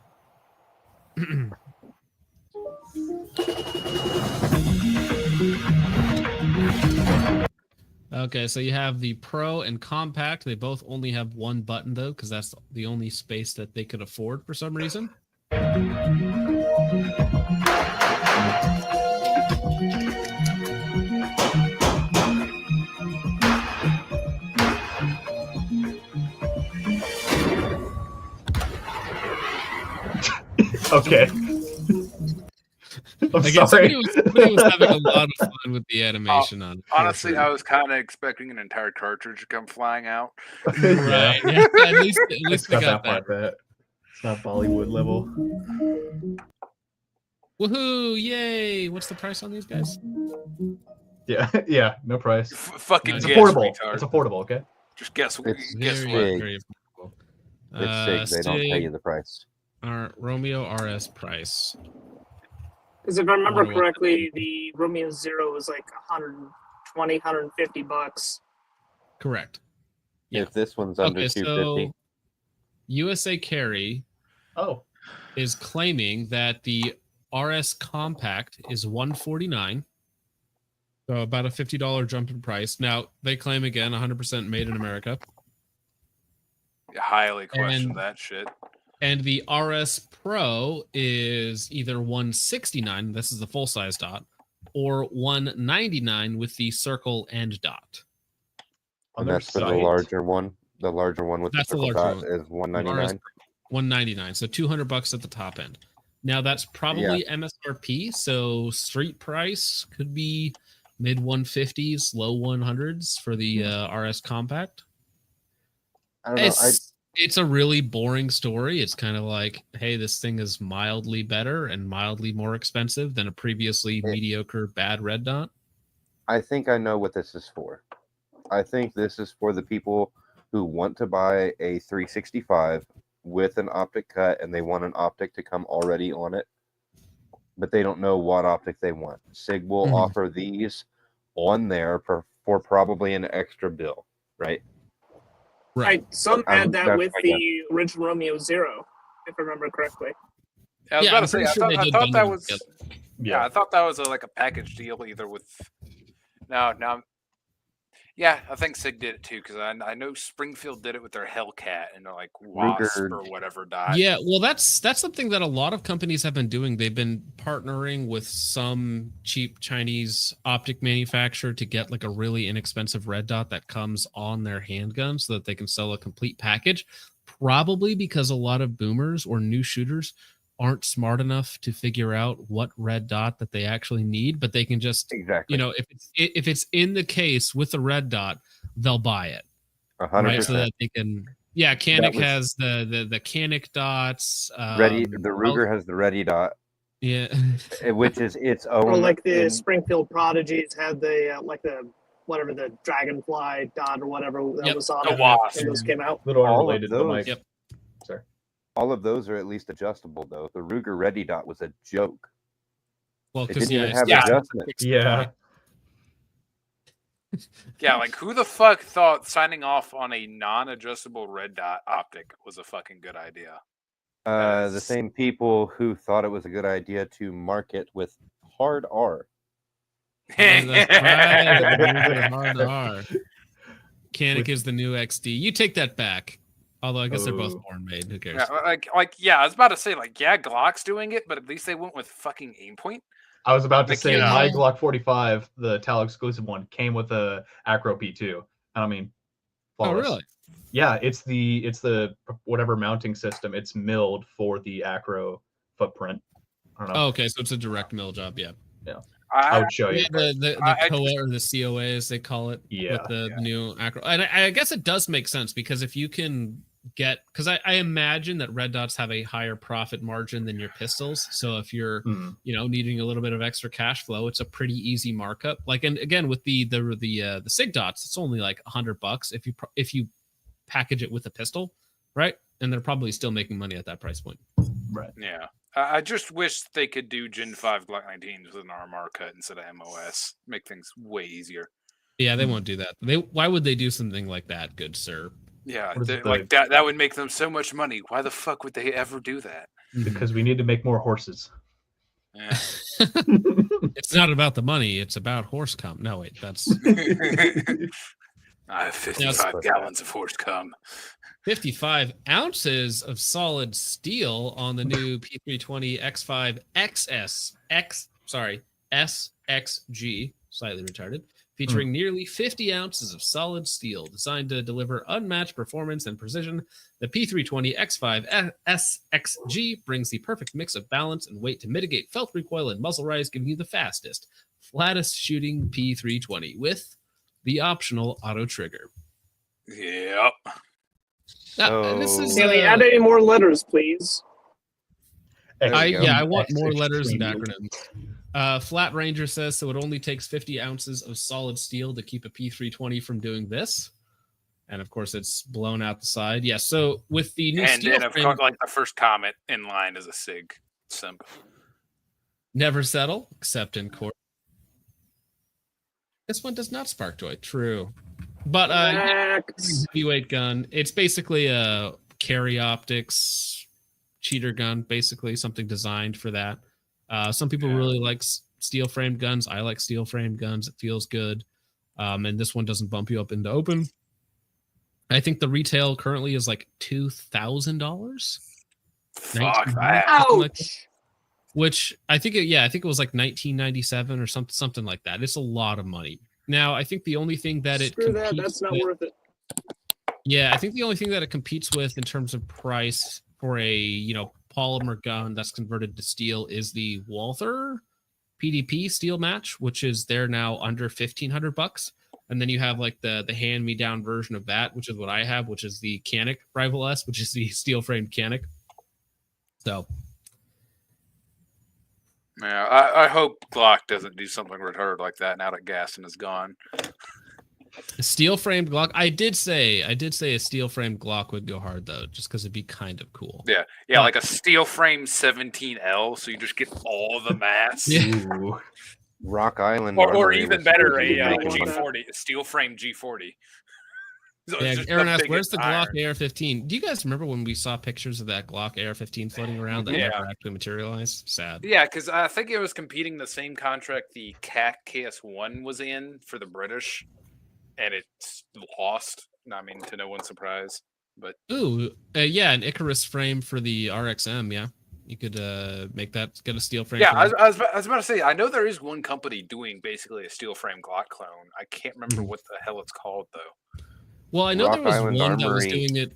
Okay, so you have the Pro and Compact. They both only have one button though, because that's the only space that they could afford for some reason. okay. I'm Again, sorry. somebody was having a lot of fun with the animation on it. Honestly, I was kind of expecting an entire cartridge to come flying out. Right. Yeah, at least It's we not got that that. part that. It's not Bollywood level. Woohoo! Yay! What's the price on these guys? Yeah, yeah, no price. Fucking It's guess, affordable. retard. It's affordable, okay? Just guess. It's Guess very what? big. Very affordable. It's Sig. They don't tell you the price. Our Romeo-RS price. Because if I remember Wonder what- correctly, the Romeo Zero was like 120, 150 bucks. Correct. Yeah. If this one's under Okay, 250, so USA Carry Oh, is claiming that the RS Compact is $149. So about a $50 jump in price. Now, they claim again 100% made in America. Highly question And- that shit. And the RS Pro is either 169, this is the full size dot, or 199 with the circle and dot. on and their that's for the site? larger one. The larger one with That's the the circle larger dot one. is 199. 199, so $200 at the top end. Now that's probably MSRP, so street price could be mid 150s, low 100s for the RS Compact. I don't know. It's a really boring story. It's kind of like, hey, this thing is mildly better and mildly more expensive than a previously mediocre bad red dot. I think I know what this is for. I think this is for the people who want to buy a 365 with an optic cut and they want an optic to come already on it, but they don't know what optic they want. Sig will offer these on there for probably an extra bill, right? Right. Some had that that's with my the original Romeo Zero, if I remember correctly. I was Yeah, about I'm to say, pretty sure they I did thought bundle that them was. together. Yeah, I thought that was like a package deal, either with. No. Yeah, I think Sig did it too, because I know Springfield did it with their Hellcat and they're like Wasp Ruger. or whatever dot. Yeah, well, that's something that a lot of companies have been doing. They've been partnering with some cheap Chinese optic manufacturer to get like a really inexpensive red dot that comes on their handgun so that they can sell a complete package. Probably because a lot of boomers or new shooters aren't smart enough to figure out what red dot that they actually need, but they can just, Exactly. you know, if it's in the case with the red dot, they'll buy it. 100%. Right, so that they can. Yeah, Canik was- has the Canik dots. Ready. The Ruger has the ready dot, Yeah. which is its own. Or like the in- Springfield Prodigies had the like the whatever the Dragonfly dot or whatever that Yep. was on The it Wasp. when those came out. Little all of unrelated, but Mike. those. Yep. Sorry. All of those are at least adjustable, though. The Ruger Ready Dot was a joke. Well, It because didn't even it's have just adjustments. Yeah. Yeah, like who the fuck thought signing off on a non-adjustable red dot optic was a fucking good idea? The Yes. same people who thought it was a good idea to market with hard R. That's right. Hard R. Canik is the new XD. You take that back. Although I guess they're both Oh. foreign made. Who cares? Yeah, I was about to say, like, yeah, Glock's doing it, but at least they went with fucking aim point. I was about to Like, say yeah. my Glock 45, the TAL exclusive one, came with a Acro P2. I mean, Oh, flawless. really? Yeah, it's the whatever mounting system. It's milled for the Acro footprint. I don't know. Oh, okay, so it's a direct mill job. Yeah. I would show you. Yeah, the COA or the COA as they call it, Yeah, with the new Acro. And I guess it does make sense because if you can get, because I imagine that red dots have a higher profit margin than your pistols. So if you're needing a little bit of extra cash flow, it's a pretty easy markup. Like, and again with the Sig dots, it's only like $100 if you package it with a pistol, right? And they're probably still making money at that price point. Right. Yeah. I just wish they could do Gen 5 Glock 19s with an RMR cut instead of MOS. Make things way easier. Yeah, they won't do that. Why would they do something like that, good sir? Yeah, like that would make them so much money. Why the fuck would they ever do that? Because we need to make more horses. Yeah. It's not about the money, it's about horse cum. No, wait, that's I have 55 gallons of horse cum. 55 ounces of solid steel on the new P320 X5 SXG, slightly retarded, featuring nearly 50 ounces of solid steel designed to deliver unmatched performance and precision. The P320 X5 SXG brings the perfect mix of balance and weight to mitigate felt recoil and muzzle rise, giving you the fastest, flattest shooting P320 with the optional auto trigger. Yep. This is, Can we add any more letters, please? I want more letters and acronyms. Flat Ranger says, so it only takes 50 ounces of solid steel to keep a P320 from doing this. And of course, it's blown out the side. Yeah, so with the new steel And of frame, course, like the first comment in line is a SIG symbol. never settle, except in court. This one does not spark joy. True. But heavyweight gun. It's basically a carry optics cheater gun, basically something designed for that. Some people really like steel framed guns. I like steel framed guns. It feels good. And this one doesn't bump you up into open. I think the retail currently is like $2,000. Fuck Ouch. Which I think it was like 1997 or something like that. It's a lot of money. Now, I think the only thing that it Screw that. competes That's not with, worth it. yeah, I think the only thing that it competes with in terms of price for a polymer gun that's converted to steel is the Walther PDP steel match, which is there now under $1,500. And then you have like the hand-me-down version of that, which is what I have, which is the Canic Rival S, which is the steel-framed Canic. So, yeah, I hope Glock doesn't do something retarded like that now that Gaston is gone. a steel-framed Glock. I did say a steel-framed Glock would go hard though, just because it'd be kind of cool. Yeah, like a steel frame 17L, so you just get all the mass. Ooh. Rock Island, or even better, a G40. G40, a steel frame G40. So Yeah, it's just Aaron the asked, "Where's biggest the Glock iron. AR-15?" Do you guys remember when we saw pictures of that Glock AR-15 floating around that never actually materialized? Sad. Yeah, because I think it was competing the same contract the CAC KS1 was in for the British, and it's lost. I mean, to no one's surprise. But yeah, an Icarus frame for the RXM. Yeah, you could make that, get a steel frame. yeah, for I was about to say, I know there is one company doing basically a steel frame Glock clone. I can't remember what the hell it's called though. Well, I know Rock there was Island one that was Armory. doing it.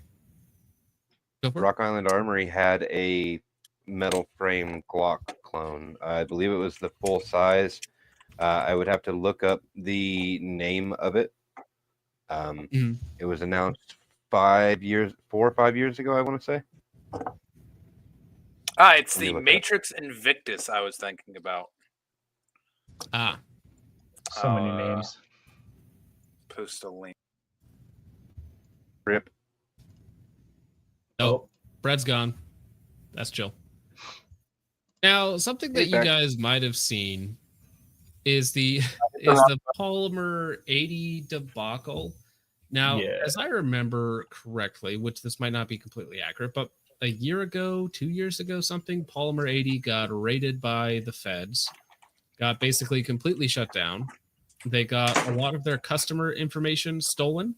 Go for it. Rock Island Armory had a metal frame Glock clone. I believe it was the full size. I would have to look up the name of it. It was announced 4 or 5 years ago, I want to say. It's Let me the look it up. Matrix Invictus I was thinking about. So many names. Post a link. Rip. Oh, Brad's gone. That's chill. Now, something that you guys might have seen is the Polymer 80 debacle. Now, as I remember correctly, which this might not be completely accurate, but a year ago, 2 years ago, something, Polymer 80 got raided by the feds, got basically completely shut down. They got a lot of their customer information stolen.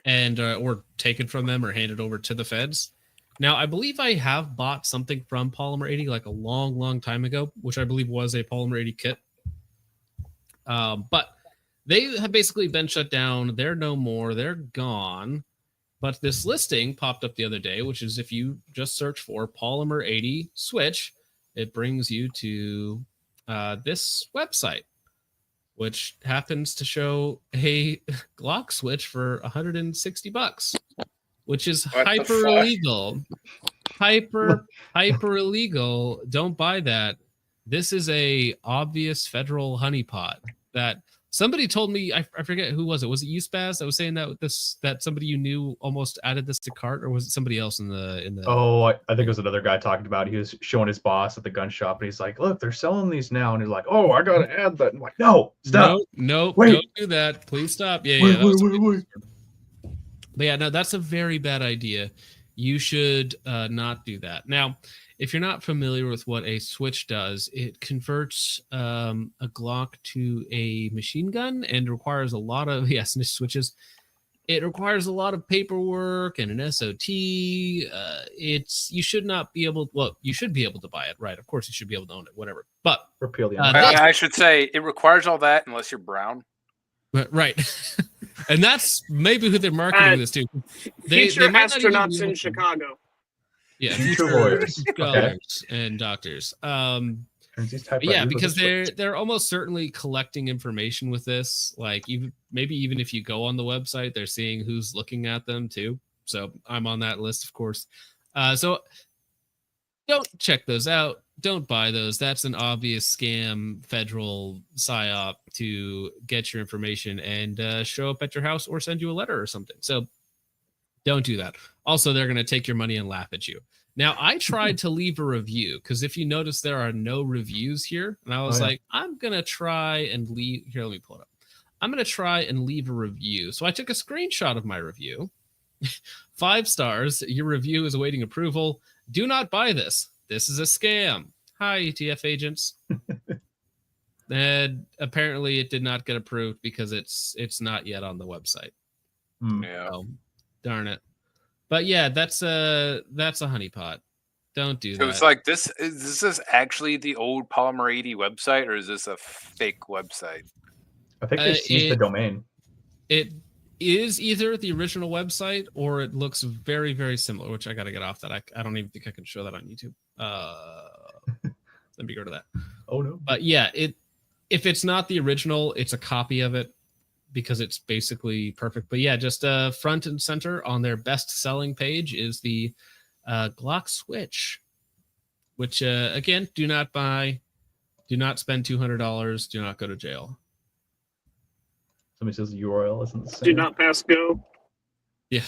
and or taken from them or handed over to the feds. Now, I believe I have bought something from Polymer 80 like a long time ago, which I believe was a Polymer 80 kit. But they have basically been shut down. They're no more. They're gone. But this listing popped up the other day, which is if you just search for Polymer 80 switch, it brings you to this website, which happens to show a Glock switch for $160, which is hyper illegal. Hyper illegal. Don't buy that. This is a obvious federal honeypot that somebody told me. I forget who was it. Was it you, Spaz, that was saying that somebody you knew almost added this to cart, or was it somebody else in the? Oh, I think it was another guy talking about. He was showing his boss at the gun shop, and he's like, "Look, they're selling these now," and he's like, "Oh, I gotta add that." I'm like, "No, stop! No, wait. Don't do that. Please stop." Yeah, Wait. But yeah, no, that's a very bad idea. You should not do that. Now, if you're not familiar with what a switch does, it converts a Glock to a machine gun and requires a lot of switches. It requires a lot of paperwork and an SOT. You should not be able. Well, you should be able to buy it, right? Of course, you should be able to own it, whatever. But repeal the. I should say it requires all that unless you're brown. Right. And that's maybe who they're marketing this to. Future astronauts in Chicago. Yeah, future lawyers, scholars, and doctors. Yeah, because they're almost certainly collecting information with this. Like maybe even if you go on the website, they're seeing who's looking at them too. So I'm on that list, of course. So don't check those out. Don't buy those. That's an obvious scam, federal psyop to get your information and show up at your house or send you a letter or something. So don't do that. Also, they're going to take your money and laugh at you. Now, I tried to leave a review because if you notice, there are no reviews here. And I was like, I'm going to try and leave. Here, let me pull it up. I'm going to try and leave a review. So I took a screenshot of my review. 5 stars. Your review is awaiting approval. Do not buy this. This is a scam. Hi, ETF agents. And apparently it did not get approved because it's not yet on the website. Yeah. So, darn it. But yeah, that's a honeypot. Don't do that. So it's like this. Is this actually the old Polymer 80 website, or is this a fake website? I think they seized the domain. It is either the original website or it looks very, very similar, which I got to get off that. I don't even think I can show that on YouTube. Let me go to that. Oh, no. But yeah, if it's not the original, it's a copy of it because it's basically perfect. But yeah, just front and center on their best-selling page is the Glock Switch, which, again, do not buy. Do not spend $200. Do not go to jail. Somebody says the URL isn't the same. Do not pass go. Yeah.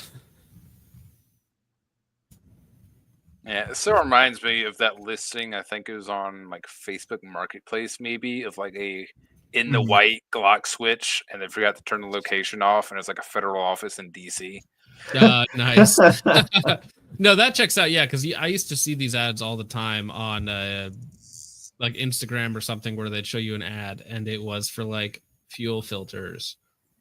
Yeah, it still reminds me of that listing. I think it was on like Facebook Marketplace, maybe, of like a in the white Glock switch, and they forgot to turn the location off, and it's like a federal office in DC. Nice. No, that checks out. Yeah, because I used to see these ads all the time on like Instagram or something where they'd show you an ad, and it was for like fuel filters.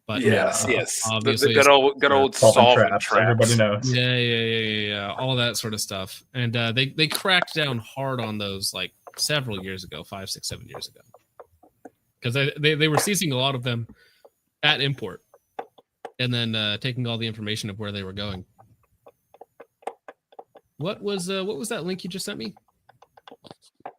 But yes, obviously, the good old solvent traps. Everybody knows. Yeah, all that sort of stuff. And they cracked down hard on those like several years ago, 5, 6, 7 years ago, because they were seizing a lot of them at import, and then taking all the information of where they were going. What was that link you just sent me?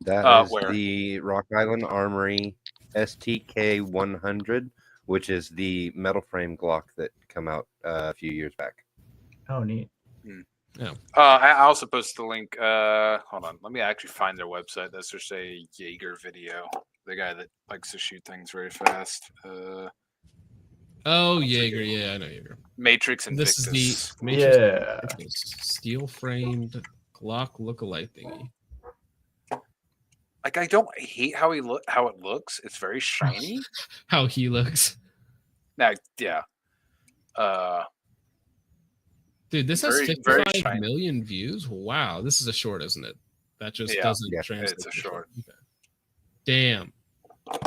That is where? The Rock Island Armory STK 100, which is the metal frame Glock that come out a few years back. Oh, neat. Yeah. I also posted the link. Hold on, let me actually find their website. That's just a Jaeger video. The guy that likes to shoot things very fast. Jaeger. Yeah, I know Jaeger. Matrix and This Victus. is the Matrix Yeah. steel framed Glock lookalike thingy. Like, I don't hate how it looks. It's very shiny. How he looks. Now, yeah. Dude, this has Very 55 shiny. million views. Wow, this is a short, isn't it? That just doesn't translate. It's a short. Okay. Damn.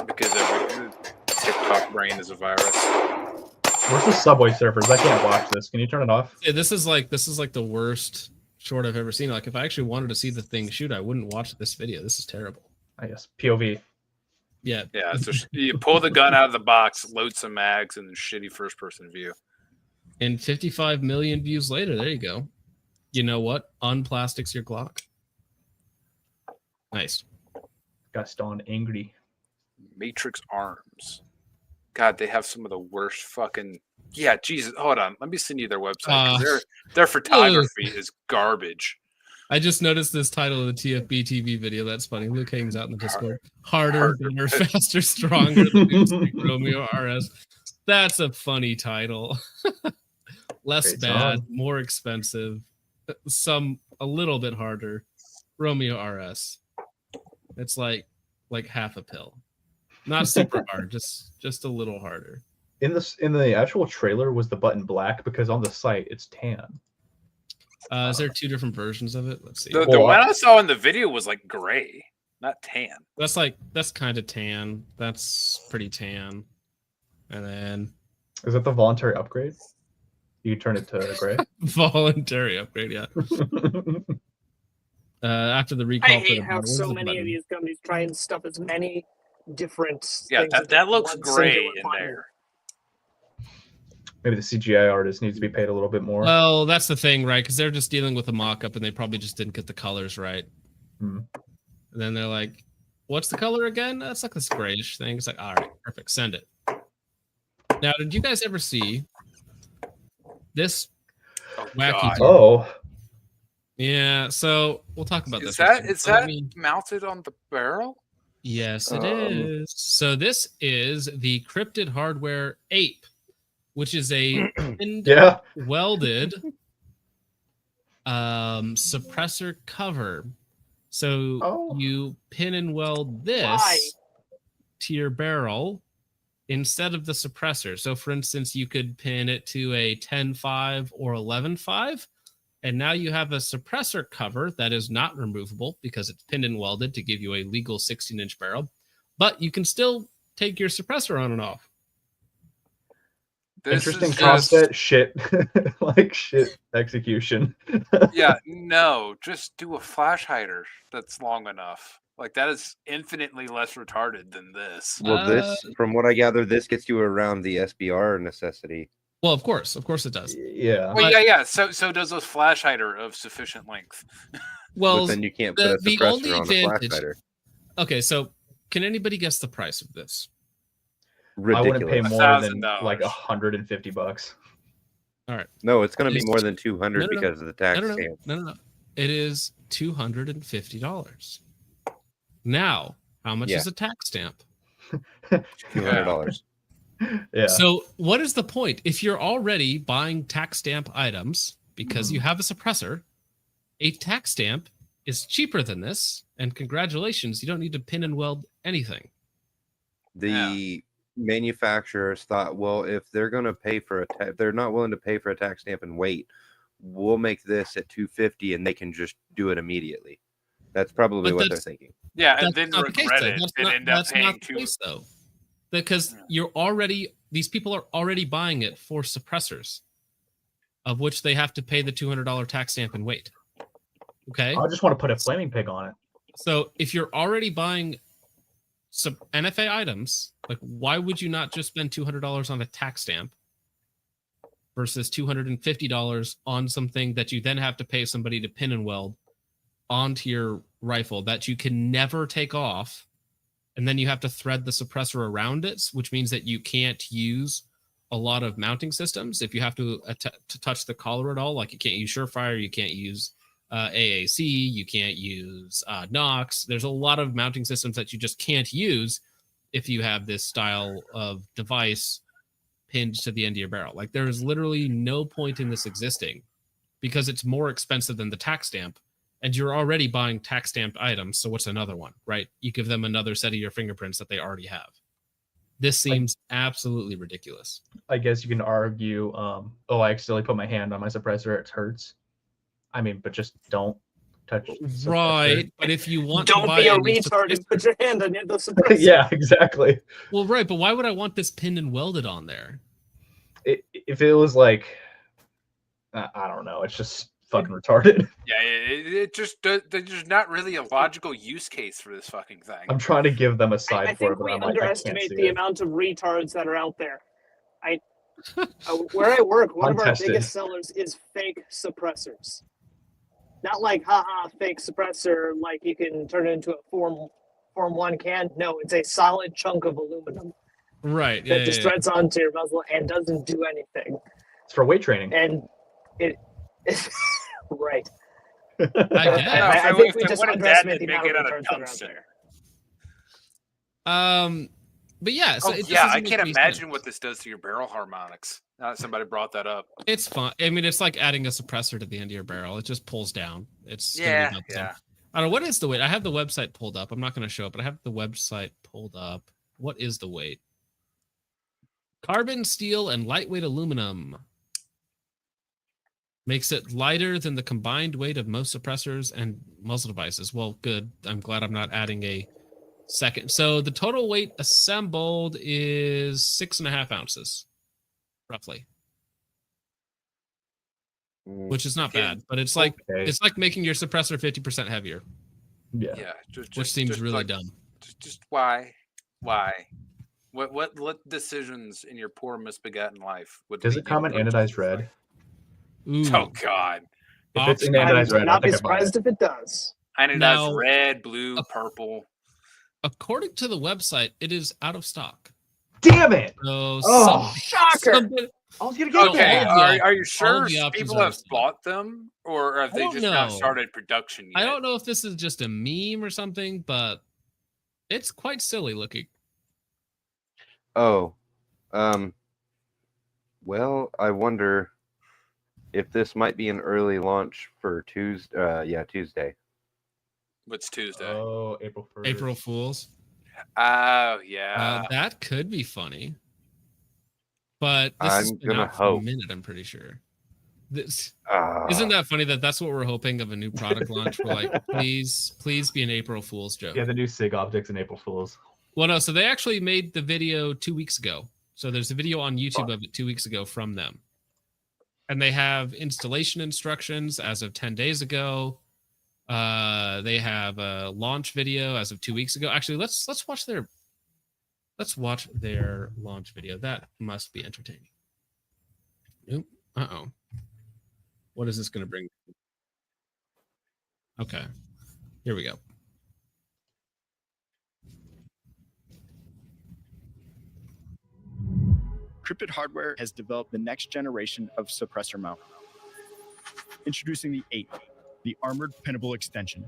Because every TikTok brain is a virus. Where's the Subway Surfers? I can't watch this. Can you turn it off? Yeah, this is like the worst short I've ever seen. Like if I actually wanted to see the thing shoot, I wouldn't watch this video. This is terrible. I guess POV. Yeah. Yeah, so you pull the gun out of the box, load some mags, and then shitty first-person view. And 55 million views later, there you go. You know what? Unplastics your Glock. Nice. Gaston angry. Matrix Arms. God, they have some of the worst fucking. Yeah, Jesus. Hold on. Let me send you their website. 'Cause their photography is garbage. I just noticed this title of the TFB TV video. That's funny. Luke hangs out in the Discord. Harder, better, faster, stronger than Sig Romeo-RS. That's a funny title. Less Great bad, song. more expensive, a little bit harder. Romeo-RS. It's like half a pill. Not super hard, just a little harder. In the actual trailer, was the button black? Because on the site it's tan. Is there two different versions of it? Let's see. The one I saw in the video was like gray, not tan. That's kind of tan. That's pretty tan. And then Is that the voluntary upgrade? You turn it to gray. voluntary upgrade, yeah. After the recall. I for the hate how button, so where's the many of button? these companies try and stuff as many different. Yeah, things into that looks one gray singular in button. there. Maybe the CGI artist needs to be paid a little bit more. Well, that's the thing, right? Because they're just dealing with a mock-up and they probably just didn't get the colors right. Hmm. And then they're like, what's the color again? That's like this grayish thing. It's like, all right, perfect, send it. Now, did you guys ever see this wacky God. tool? Oh, Yeah, so we'll talk about Is this. that mounted on the barrel? Yes, it is. So this is the Crypted Hardware APE, which is a pinned, yeah. welded suppressor cover. So you pin and weld this Why? to your barrel instead of the suppressor. So for instance, you could pin it to a 10.5 or 11.5, and now you have a suppressor cover that is not removable because it's pinned and welded to give you a legal 16-inch barrel, but you can still take your suppressor on and off. This Interesting is concept. Shit, like shit execution. Yeah, no, just do a flash hider that's long enough. Like that is infinitely less retarded than this. Well, this, from what I gather, this gets you around the SBR necessity. Well, of course it does. Yeah. Well, yeah. So does a flash hider of sufficient length. Well, But then you can't put a suppressor on a flash hider. Okay, so can anybody guess the price of this? Ridiculous. I wouldn't pay more than $1,000. like $150. All right. No, it's going to It's- be more than 200 No, no, no. because of the tax No. stamp. No. It is $250. Now, how much Yeah. is a tax stamp? $200. Yeah. So, what is the point? If you're already buying tax stamp items because you have a suppressor, a tax stamp is cheaper than this. And congratulations, you don't need to pin and weld anything. The manufacturers thought, well, if they're going to pay for they're not willing to pay for a tax stamp and wait, we'll make this at $250 and they can just do it immediately. That's probably But what they're that's- thinking. Yeah, and That's then not the case, regret though. it That's and not- end up that's paying not the too. case, though. Because these people are already buying it for suppressors, of which they have to pay the $200 tax stamp and wait. Okay. I just want to put a flaming pig on it. So if you're already buying some NFA items, like why would you not just spend $200 on a tax stamp versus $250 on something that you then have to pay somebody to pin and weld onto your rifle that you can never take off, and then you have to thread the suppressor around it, which means that you can't use a lot of mounting systems. If you have to touch the collar at all, like you can't use Surefire, you can't use AAC, you can't use Nox. There's a lot of mounting systems that you just can't use if you have this style of device pinned to the end of your barrel. Like there is literally no point in this existing because it's more expensive than the tax stamp, and you're already buying tax stamped items. So what's another one, right? You give them another set of your fingerprints that they already have. This seems absolutely ridiculous. I guess you can argue, I accidentally put my hand on my suppressor, it hurts. I mean, but just don't touch the suppressor. Right, but if you want to Don't buy be a any retard and suppressor- put your hand on the suppressor. Yeah, exactly. Well, right, but why would I want this pinned and welded on there? if it was like, I don't know, it's just fucking retarded. Yeah, it just there's not really a logical use case for this fucking thing. I'm trying to give them a side I for it, think but we I'm like, I can't underestimate see the it. amount of retards that are out there. Where I work, one of our Untested. biggest sellers is fake suppressors. Not like, haha, fake suppressor, like you can turn it into a Form 1 can. No, it's a solid chunk of aluminum Right. that just threads onto your muzzle and doesn't do anything. It's for weight training. And it right. I think we just underestimate the amount of retards that are out there. But yeah, so it yeah, I doesn't can't make imagine sense. what this does to your barrel harmonics. Somebody brought that up. It's fun. I mean, it's like adding a suppressor to the end of your barrel. It just pulls down. It's gonna be Yeah, about the same. yeah. I don't know what is the weight. I have the website pulled up. I'm not going to show it, but I have the website pulled up. What is the weight? Carbon, steel, and lightweight aluminum makes it lighter than the combined weight of most suppressors and muzzle devices. Well, good. I'm glad I'm not adding a second. So the total weight assembled is 6.5 ounces, roughly, which is not bad. But it's like it's like making your suppressor 50% heavier. Yeah, which seems just really like, dumb. Just why? What decisions in your poor misbegotten life would? Does it come in anodized red? Ooh. Oh God! If it's in anodized red, I Not be think I buy it. surprised if it does. Anodized Now- red, blue, purple. According to the website, it is out of stock. Damn it! So Oh, shocker! I was gonna get Okay, that. are you all sure of the options people are have bought them, or have they don't just not know. started production yet? I don't know if this is just a meme or something, but it's quite silly looking. Oh, well, I wonder if this might be an early launch for Tuesday. Tuesday. What's Tuesday? Oh, April 1st. April Fools. Oh yeah. That could be funny. But this has I'm been gonna out for a hope. minute, I'm pretty sure. This Ah. isn't that funny that that's what we're hoping of a new product launch. We're like, please be an April Fool's joke. Yeah, the new Sig optics and April Fools. Well, no, so they actually made the video 2 weeks ago. So there's a video on YouTube of it 2 weeks ago from them. And they have installation instructions as of 10 days ago. They have a launch video as of 2 weeks ago. Actually, let's watch their launch video. That must be entertaining. Nope. Uh-oh. What is this going to bring? Okay. Here we go. Crypted Hardware has developed the next generation of suppressor mount. Introducing the APE, the Armored Pinnable Extension.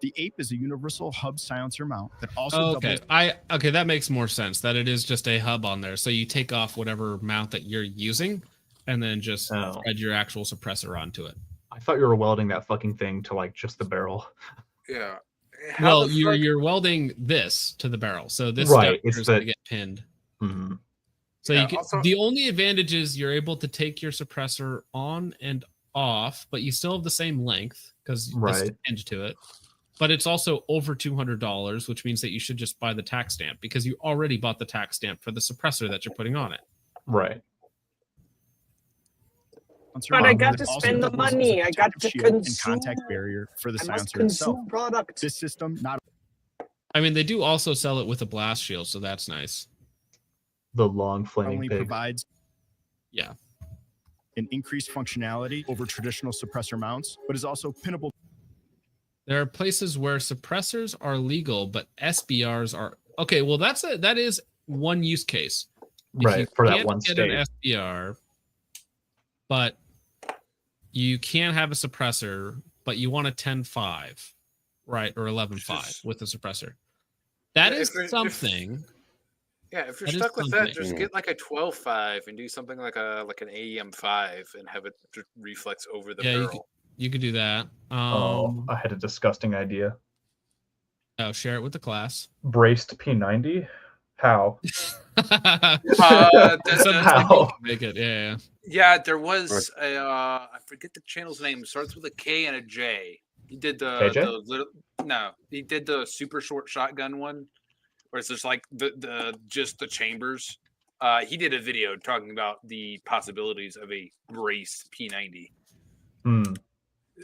The APE is a universal hub silencer mount that also okay. doubles... That makes more sense. That it is just a hub on there. So you take off whatever mount that you're using and then just thread your actual suppressor onto it. I thought you were welding that fucking thing to like just the barrel. Yeah. Well, you're welding this to the barrel. So this Right, stuff it's is going to the- get pinned. Mm-hmm. So Yeah, you can, also- the only advantage is you're able to take your suppressor on and off, but you still have the same length because Right. there's hinge to it. But it's also over $200, which means that you should just buy the tax stamp because you already bought the tax stamp for the suppressor that you're putting on it. Right. But I got to spend the money. I got to and consume. contact barrier for the I must silencer itself. consume product. This system not I mean, they do also sell it with a blast shield, so that's nice. The long flaming only pig. provides Yeah. an increased functionality over traditional suppressor mounts, but is also pinnable. There are places where suppressors are legal, but SBRs are okay. Well, that is one use case. If Right, you for that can't one get state. an SBR, but you can have a suppressor, but you want a 10.5, right, or 11.5 with the suppressor. That Yeah, is if you're- if- something. Yeah, if you're That is stuck with that, just something. get like a 12.5 and do something like an AEM5 and have it just reflex over the Yeah, barrel. you could do that. Oh, I had a disgusting idea. Share it with the class. Braced P90? How? How? Make it, yeah. Yeah, there was a I forget the channel's name. It starts with a K and a J. He did he did the super short shotgun one, where it's just like the chambers. He did a video talking about the possibilities of a race P90.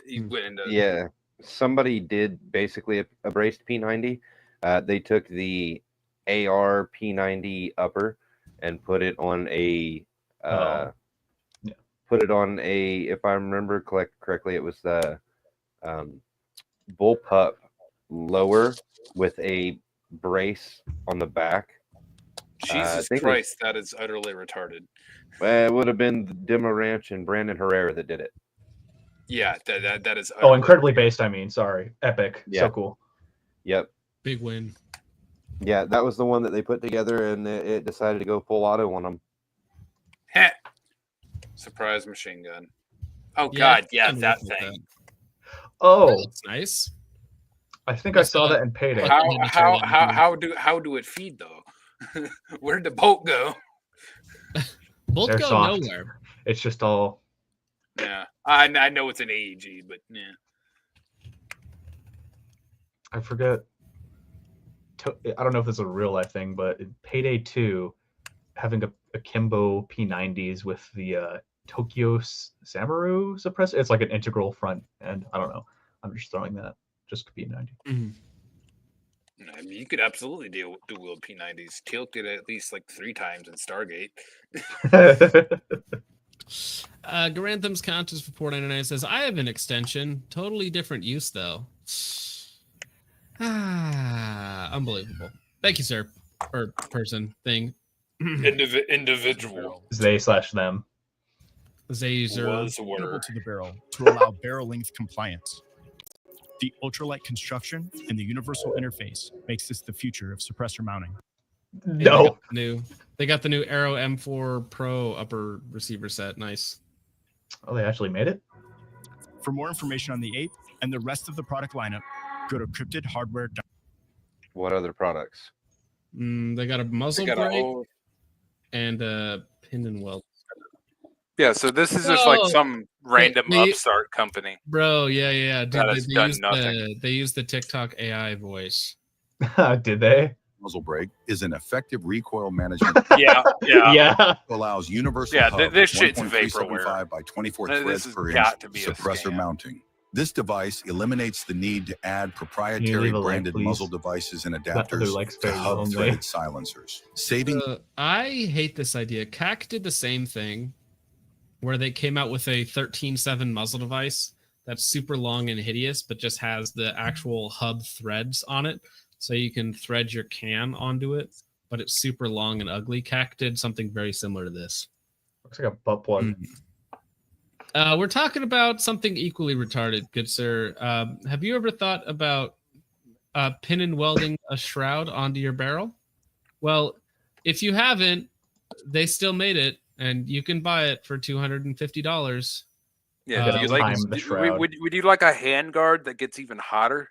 He went into Yeah, somebody did basically a braced P90. They took the AR P90 upper and put it on a if I remember correctly, it was the bullpup lower with a brace on the back. Jesus Christ, that is utterly retarded. It would have been Demo Ranch and Brandon Herrera that did it. Yeah, that is. Oh, incredibly based. I mean, sorry, epic. Yeah. So cool. Yep. Big win. Yeah, that was the one that they put together, and it decided to go full auto on them. Surprise machine gun. Oh God, yeah, that thing. Oh, that's nice. I think I saw that in Payday. How do it feed though? Where'd the bolt go? Bolt They're go soft. nowhere. It's just all. Yeah, I know it's an AEG, but yeah. I forget. I don't know if this is a real life thing, but in Payday 2, having a akimbo P90s with the Tokyo Samaru suppressor, it's like an integral front end. I don't know. I'm just throwing that. Just P90. I mean, you could absolutely do wield P90s. Teal'c did it at least like 3 times in Stargate. Garantham's Countess for 499 says, I have an extension. Totally different use, though. Unbelievable. Thank you, sir. Or person, thing. Individual. They/them. Zazer. Suitable to the barrel to allow barrel length compliance. The ultralight construction and the universal interface makes this the future of suppressor mounting. No. They got the new Arrow M4 Pro upper receiver set. Nice. Oh, they actually made it? For more information on the APE and the rest of the product lineup, go to Crypted Hardware. What other products? They got a muzzle brake and a pin and weld. Yeah, so this is just like some random upstart company. Bro, yeah. Dude, that has done nothing. They used the TikTok AI voice. Did they? Muzzle brake is an effective recoil management. Yeah. Allows universal. Yeah, this shit's vaporware. By 24 This threads has per inch got to be a suppressor scam. mounting. This device eliminates the need to add proprietary leave a link, branded please? muzzle devices and That other adapters like's to very lonely. hub-threaded silencers, saving. I hate this idea. CAC did the same thing where they came out with a 13.7 muzzle device that's super long and hideous, but just has the actual hub threads on it. So you can thread your can onto it, but it's super long and ugly. CAC did something very similar to this. Looks like a butt plug. We're talking about something equally retarded, good sir. Have you ever thought about pin and welding a shroud onto your barrel? Well, if you haven't, they still made it, and you can buy it for $250. Yeah, do you like, time the shroud. would you like a hand guard that gets even hotter?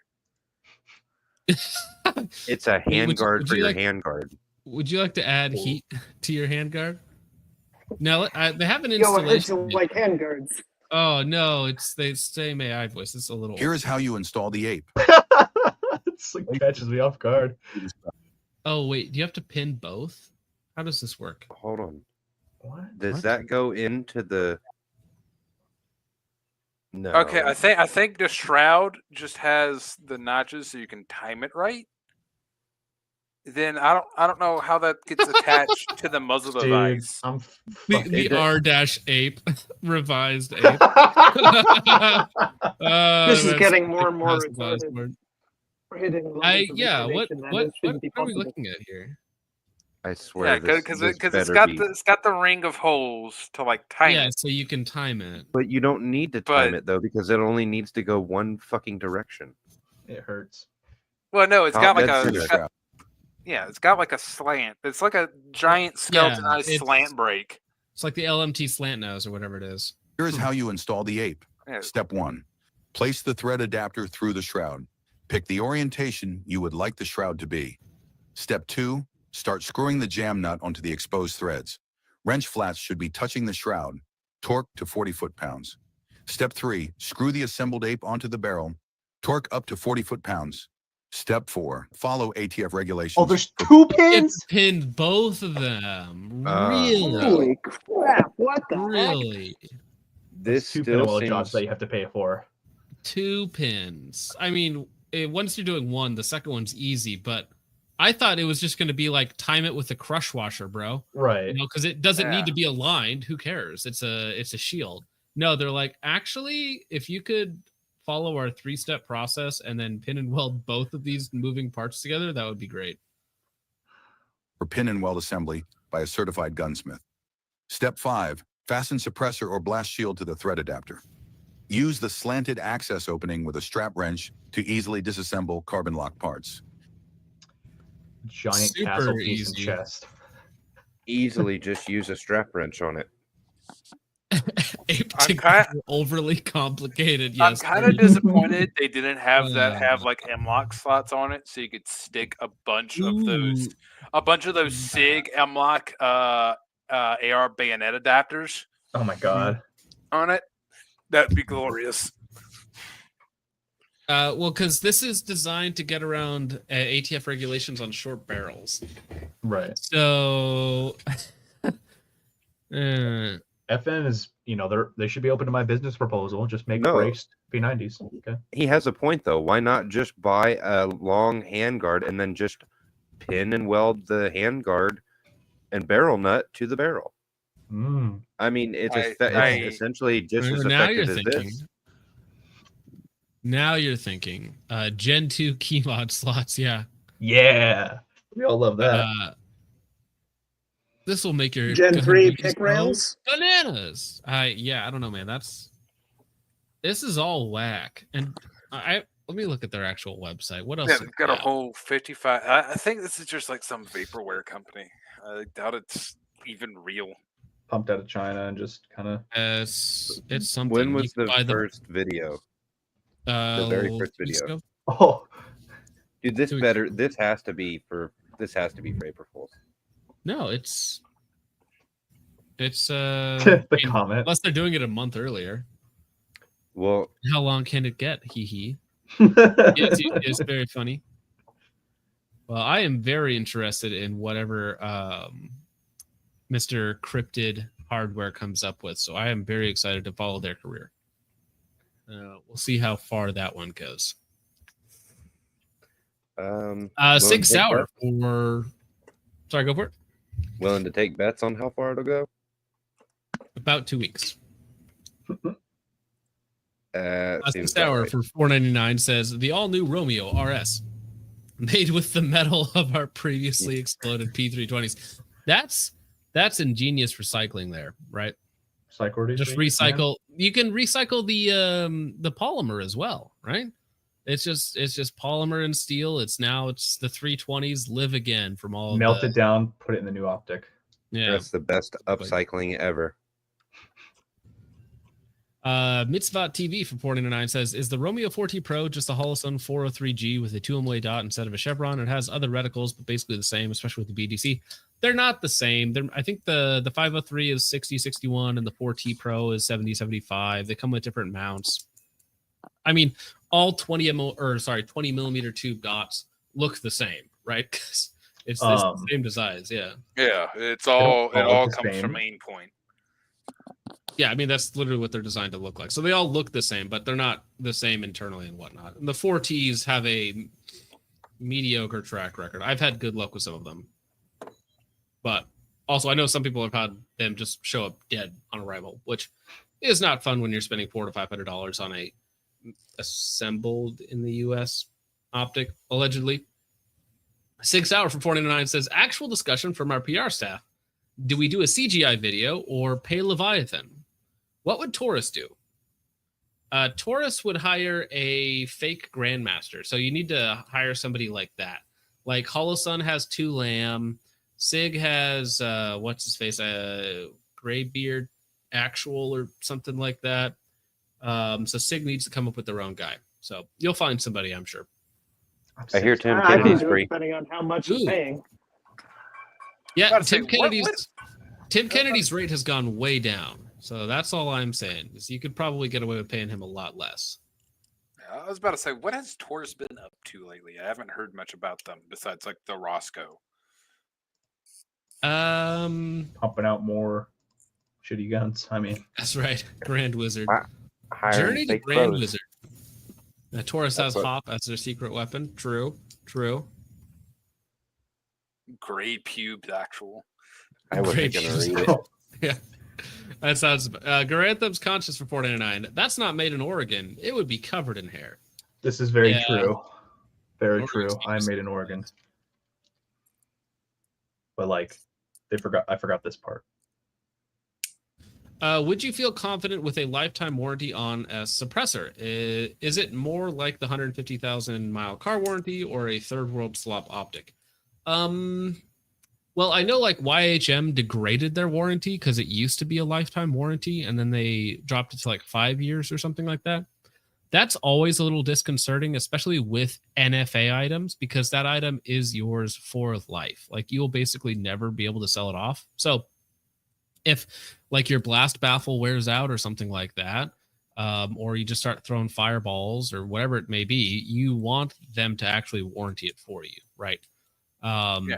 It's a hand guard for your like, hand guard. Would you like to add heat to your hand guard? No, they have an Yo, I heard installation. you like handguards. Oh no, it's the same AI voice. It's a little. Here is how you install the APE. It's like catches me off guard. Oh wait, do you have to pin both? How does this work? Hold on. What? Does that go into the? No. Okay, I think the shroud just has the notches so you can time it right. Then I don't know how that gets attached to the muzzle Dude, device. I'm The R-Ape revised ape. This is getting more and more retarded. We're hitting levels of yeah. What retardation that what it shouldn't be are we possible. looking at here? I swear. Yeah, because this it's better got the ring of holes to like time Yeah, it. so you can time it. But you don't need to time it though, because it only needs to go one fucking direction. It hurts. Well, no, it's got like a it's got like a slant. It's like a giant skeletonized slant brake. It's like the LMT slant nose or whatever it is. Here is how you install the APE. Yeah. Step 1. Place the thread adapter through the shroud. Pick the orientation you would like the shroud to be. Step 2. Start screwing the jam nut onto the exposed threads. Wrench flats should be touching the shroud. Torque to 40 foot-pounds. Step 3. Screw the assembled APE onto the barrel. Torque up to 40 foot-pounds. Step 4, follow ATF regulations. Oh, there's 2 It pins? pinned both of them. Really? Holy crap! What the heck? Really? This Two still pinwheel jobs seems that you have to pay for. 2 pins. I mean, once you're doing one, the second one's easy, but I thought it was just going to be like time it with the crush washer, bro. Right. You know, because it doesn't Yeah. need to be aligned. Who cares? It's a shield. No, they're like, actually, if you could follow our 3-step process and then pin and weld both of these moving parts together, that would be great. For pin and weld assembly by a certified gunsmith. Step 5, fasten suppressor or blast shield to the thread adapter. Use the slanted access opening with a strap wrench to easily disassemble carbon lock parts. Giant Super castle piece and easy. chest. easily just use a strap wrench on it. Ape I'm to kinda- go overly complicated. I'm Yes, kind of disappointed they didn't have that Uh, have like M-lock slots on it, so you could stick a bunch of those Sig M-lock AR bayonet adapters Oh my god. on it. That'd be glorious. well, because this is designed to get around ATF regulations on short barrels. Right. So, FN is, they should be open to my business proposal. Just make No. braced P90s. Okay. He has a point though. Why not just buy a long handguard and then just pin and weld the handguard and barrel nut to the barrel? Mm. I mean, it's I- essentially just as now you're effective as thinking. this. Now you're thinking. Gen 2 key mod slots. Yeah. Yeah. We all love that. This will make your Gen gun 3 use pick go rails? bananas. Yeah, I don't know, man. This is all whack. And let me look at their actual website. What else? Yeah, they've got a whole 55. I think this is just like some vaporware company. I doubt it's even real. Pumped out of China and just kind of. It's something. When You was can the buy first video? The very first 2 weeks video. ago. Oh. Dude, this has to be for Vaporfuls. No, it's The comment. unless they're doing it a month earlier. Well, How long can it get? Hee hee. Yeah, It's very funny. Well, I am very interested in whatever Mr. Crypted Hardware comes up with. So I am very excited to follow their career. We'll see how far that one goes. Sig Sauer for. Sorry, go for it. Willing to take bets on how far it'll go? About 2 weeks. Sig Seems Sauer about right. for $4.99 says the all-new Romeo-RS, made with the metal of our previously exploded P320s. That's ingenious recycling there, right? Just recycle. You can recycle the polymer as well, right? It's just polymer and steel. It's the 320s live again from all Melt it down, put it in the new optic. Yeah, That's the best upcycling ever. Mitzvot TV for $4.99 says, is the Romeo 4T Pro just a Holosun 403G with a 2MOA dot instead of a chevron? It has other reticles, but basically the same, especially with the BDC. They're not the same. I think the 503 is 60-61 and the 4T Pro is 70-75. They come with different mounts. I mean, all 20 millimeter tube dots look the same, right? 'Cause it's the same designs, yeah. Yeah, it all all look the comes same. from Main Point. Yeah, I mean, that's literally what they're designed to look like. So they all look the same, but they're not the same internally and whatnot. And the 4Ts have a mediocre track record. I've had good luck with some of them. But also, I know some people have had them just show up dead on arrival, which is not fun when you're spending $400 to $500 on a assembled in the U.S. optic, allegedly. Sig Sauer from $4.99 says, actual discussion from our PR staff. Do we do a CGI video or pay Leviathan? What would Taurus do? Taurus would hire a fake Grandmaster. So you need to hire somebody like that. Like Holosun has 2 Lamb. Sig has, what's his face? Graybeard Actual or something like that. So Sig needs to come up with their own guy. So you'll find somebody, I'm sure. I hear Tim I can Kennedy's do it free. depending on how much he's Ooh. paying. Yeah, Gotta say, Tim Kennedy's rate has gone way down. So that's all I'm saying. Is you could probably get away with paying him a lot less. I was about to say, what has Taurus been up to lately? I haven't heard much about them besides like the Roscoe. Pumping out more shitty guns. I mean, That's right. Grand Wizard. Hiring Journey to fake Grand pros. Wizard. Taurus That's has what- Hop as their secret weapon. True. Gray pubes, actual. I wasn't Great gonna use. read it. Yeah. That sounds. Garanthem's conscious for 499. That's not made in Oregon. It would be covered in hair. this is very Yeah. true. Very Oregon's true. I made in Oregon. But like, I forgot this part. Would you feel confident with a lifetime warranty on a suppressor? Is it more like the 150,000 mile car warranty or a third world slop optic? Well, I know like YHM degraded their warranty because it used to be a lifetime warranty and then they dropped it to like 5 years or something like that. That's always a little disconcerting, especially with NFA items, because that item is yours for life. Like you'll basically never be able to sell it off. So if like your blast baffle wears out or something like that, or you just start throwing fireballs or whatever it may be, you want them to actually warranty it for you, right?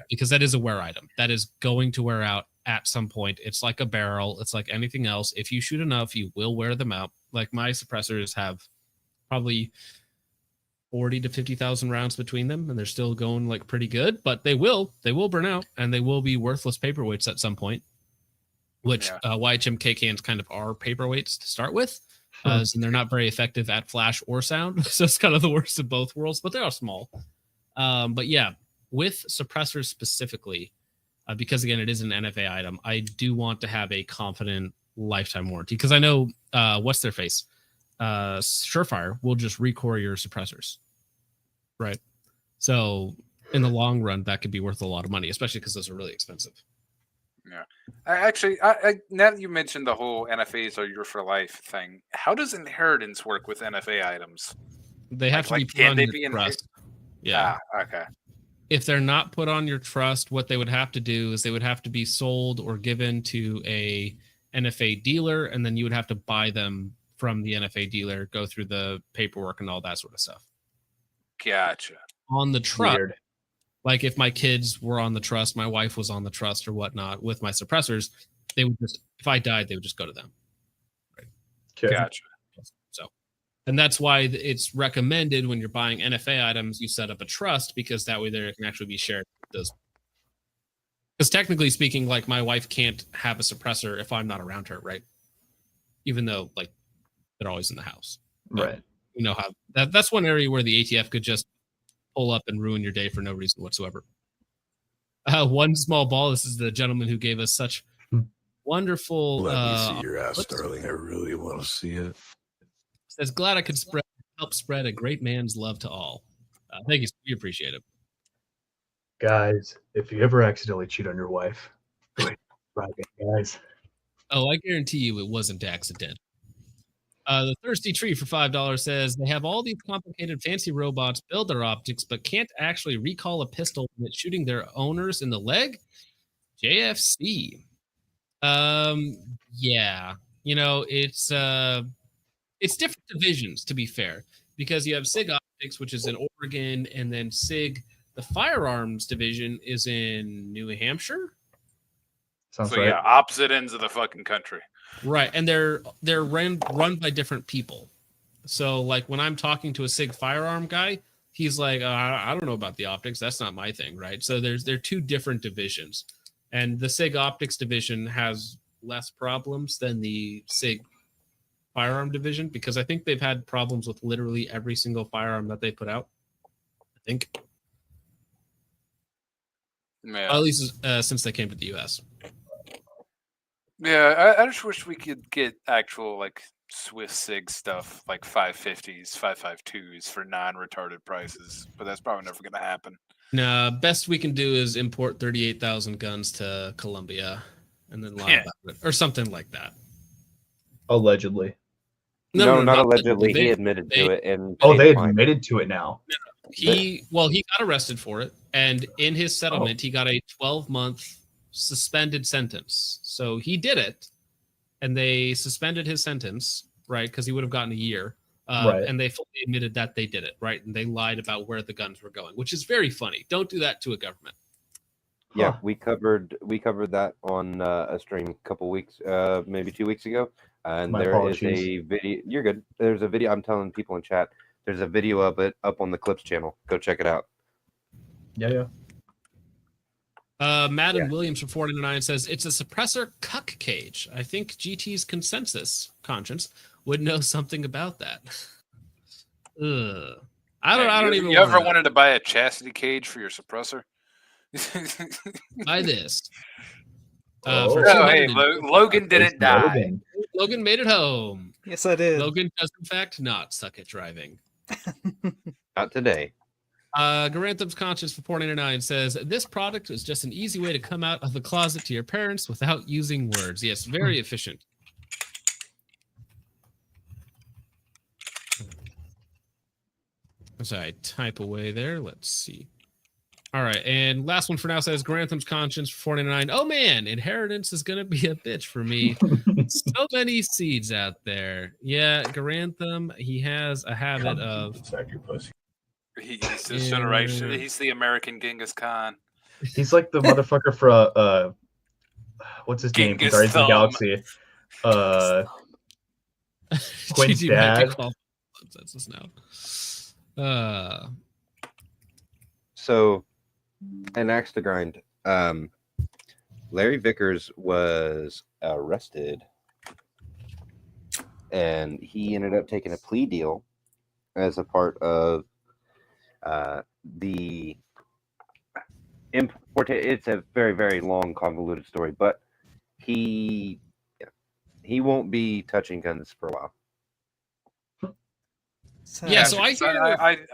Because that is a wear item that is going to wear out at some point. It's like a barrel. It's like anything else. If you shoot enough, you will wear them out. Like my suppressors have probably 40 to 50,000 rounds between them, and they're still going like pretty good, but they will burn out and they will be worthless paperweights at some point, which YHM K-cans kind of are paperweights to start with. And they're not very effective at flash or sound. So it's kind of the worst of both worlds, but they are small. But yeah, with suppressors specifically, because again, it is an NFA item, I do want to have a confident lifetime warranty because I know what's their face? Surefire will just recore your suppressors, right? So in the long run, that could be worth a lot of money, especially because those are really expensive. Yeah, I now that you mentioned the whole NFAs are your for life thing, how does inheritance work with NFA items? They have to be put on your trust. Yeah. Okay. If they're not put on your trust, what they would have to do is they would have to be sold or given to a NFA dealer, and then you would have to buy them from the NFA dealer, go through the paperwork and all that sort of stuff. Gotcha. On the trust, Weird. like if my kids were on the trust, my wife was on the trust or whatnot with my suppressors, they would just, if I died, they would just go to them. Right. Okay. Gotcha. So, and that's why it's recommended when you're buying NFA items, you set up a trust because that way there can actually be shared with those. Because technically speaking, like my wife can't have a suppressor if I'm not around her, right? Even though like they're always in the house. Right. You know how that's one area where the ATF could just pull up and ruin your day for no reason whatsoever. One small ball. This is the gentleman who gave us such wonderful. Let me see your ass, Sterling. I really want to see it. Says, glad I could help spread a great man's love to all. Thank you. We appreciate it. Guys, if you ever accidentally cheat on your wife, wait, guys. Oh, I guarantee you it wasn't accidental. The Thirsty Tree for $5 says they have all these complicated fancy robots build their optics, but can't actually recall a pistol when it's shooting their owners in the leg. JFC. Yeah, you know, it's different divisions, to be fair, because you have Sig Optics, which is in Oregon, and then Sig, the firearms division, is in New Hampshire. Sounds So right. yeah, opposite ends of the fucking country. Right, and they're run by different people. So like when I'm talking to a Sig firearm guy, he's like, I don't know about the optics. That's not my thing, right? So they're two different divisions, and the Sig Optics division has less problems than the Sig firearm division because I think they've had problems with literally every single firearm that they put out. I think, Yeah. at least since they came to the U.S. Yeah, I just wish we could get actual like Swiss Sig stuff, like 550s, 552s for non-retarded prices, but that's probably never going to happen. No, best we can do is import 38,000 guns to Colombia and then lie about it, or something like that. Allegedly. No, not allegedly. He admitted to it, and they admitted to it now. He got arrested for it, and in his settlement, he got a 12-month suspended sentence. So he did it, and they suspended his sentence, right? Because he would have gotten a year. Right. And they fully admitted that they did it, right? And they lied about where the guns were going, which is very funny. Don't do that to a government. Yeah, Huh. we covered that on a stream a couple weeks, maybe 2 weeks ago. And My there is apologies. a video. You're good. There's a video. I'm telling people in chat. There's a video of it up on the Clips channel. Go check it out. Yeah. Madden Williams from 499 says it's a suppressor cuck cage. I think GT's consensus conscience would know something about that. Ugh. I don't even. You ever wanted to buy a chastity cage for your suppressor? Buy this. Hey, Logan didn't die. Logan made it home. Yes, I did. Logan does in fact not suck at driving. Not today. Garantham's Conscience for 499 says this product is just an easy way to come out of the closet to your parents without using words. Yes, very efficient. As I type away there, let's see. All right, and last one for now says Garantham's Conscience for 499. Oh man, inheritance is gonna be a bitch for me. So many seeds out there. Yeah, Garantham, he has a habit of. He's this generation. He's the American Genghis Khan. He's like the motherfucker for what's his name? Genghis Guardians of the Thumb. Galaxy. Quinn's GG might be dad. called consensus now. So, an axe to grind. Larry Vickers was arrested, and he ended up taking a plea deal as a part of the import. It's a very, very long, convoluted story, but he won't be touching guns for a while. Yeah, so I hear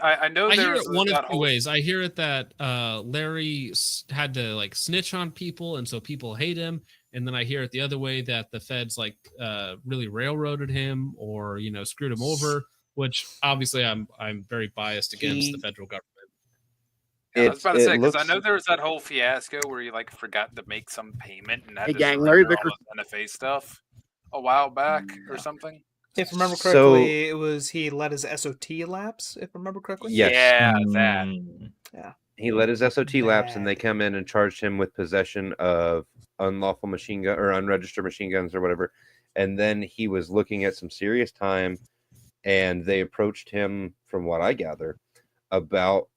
I know I hear there's it one of that two whole- ways. I hear it that Larry had to like snitch on people, and so people hate him. And then I hear it the other way that the feds like really railroaded him or screwed him over. Which obviously I'm very biased against the federal government. Yeah, I was about to say because I know there was that whole fiasco where he like forgot to make some payment and had Hey, to gang, surrender Larry all Vickers. the NFA stuff a while back or something. If I remember correctly, it was he let his SOT lapse. If I remember correctly. Yes. Yeah, that. Yeah. He let his SOT lapse, and they come in and charged him with possession of unlawful machine gun or unregistered machine guns or whatever. And then he was looking at some serious time, and they approached him, from what I gather, about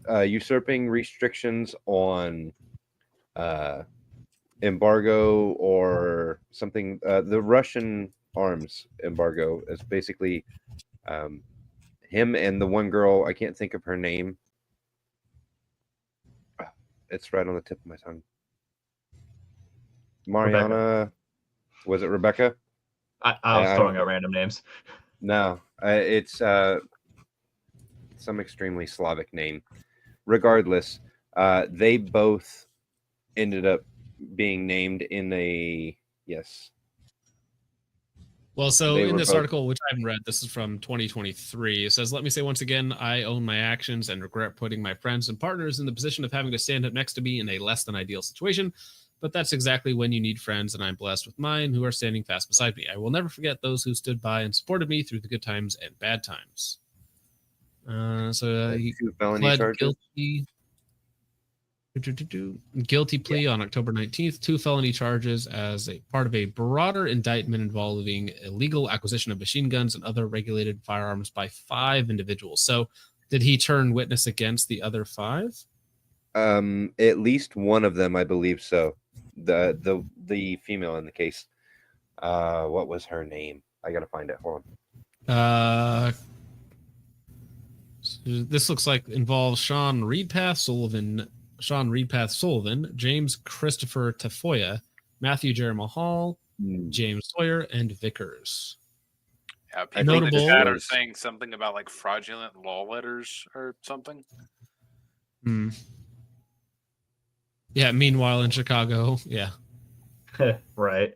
usurping restrictions on embargo or something. The Russian arms embargo is basically him and the one girl. I can't think of her name. It's right on the tip of my tongue. Mariana. Rebecca. Was it Rebecca? I was throwing out random names. No, it's some extremely Slavic name. Regardless, they both ended up being named in a yes. Well, so They in were this both- article, which I haven't read, this is from 2023. It says, "Let me say once again, I own my actions and regret putting my friends and partners in the position of having to stand up next to me in a less than ideal situation. But that's exactly when you need friends, and I'm blessed with mine who are standing fast beside me. I will never forget those who stood by and supported me through the good times and bad times." He Two felony pled charges. guilty plea on October 19th, 2 felony charges as a part of a broader indictment involving illegal acquisition of machine guns and other regulated firearms by 5 individuals. So did he turn witness against the other 5? At least one of them, I believe so. The female in the case. What was her name? I gotta find it. Hold on. This looks like involves Sean Reedpath Sullivan, James Christopher Tafoya, Matthew Jeremiah Hall, James Sawyer, and Vickers. Yeah, people in the Notable- chat are saying something about like fraudulent law letters or something. Yeah, meanwhile in Chicago, yeah. Right.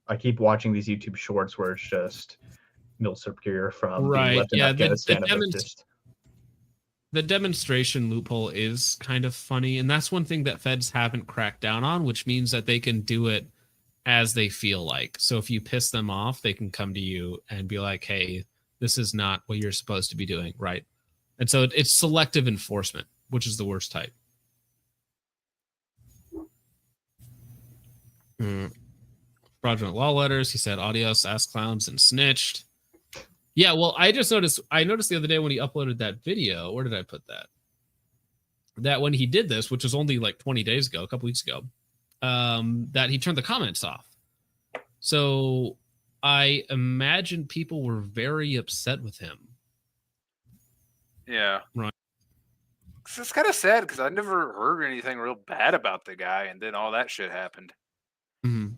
I keep watching these YouTube shorts where it's just Milsurp gear from Right, being left in yeah, Afghanistan. and it's just- The demonstration loophole is kind of funny, and that's one thing that feds haven't cracked down on, which means that they can do it as they feel like. So if you piss them off, they can come to you and be like, hey, this is not what you're supposed to be doing, right? And so it's selective enforcement, which is the worst type. Fraudulent law letters. He said adios, ass clowns, and snitched. Yeah, well, I noticed the other day when he uploaded that video, where did I put that? That when he did this, which was only like 20 days ago, a couple weeks ago, that he turned the comments off. So I imagine people were very upset with him. Yeah. Right. It's kind of sad because I never heard anything real bad about the guy, and then all that shit happened. Mm-hmm.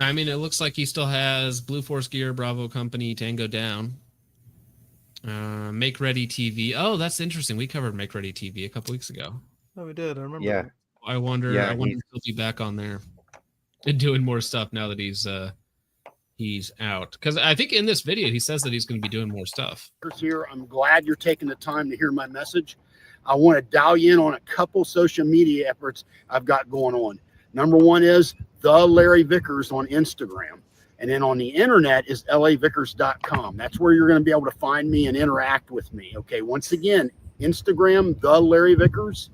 I mean, it looks like he still has Blue Force Gear, Bravo Company, Tango Down. Make Ready TV. Oh, that's interesting. We covered Make Ready TV a couple weeks ago. Oh, we did. I remember. Yeah. That. I wonder if he'll be back on there and doing more stuff now that he's out. Because I think in this video he says that he's going to be doing more stuff. Here, I'm glad you're taking the time to hear my message. I want to dial you in on a couple social media efforts I've got going on. Number one is the Larry Vickers on Instagram. And then on the internet is lavickers.com. That's where you're going to be able to find me and interact with me. Okay. Once again, Instagram, the Larry Vickers.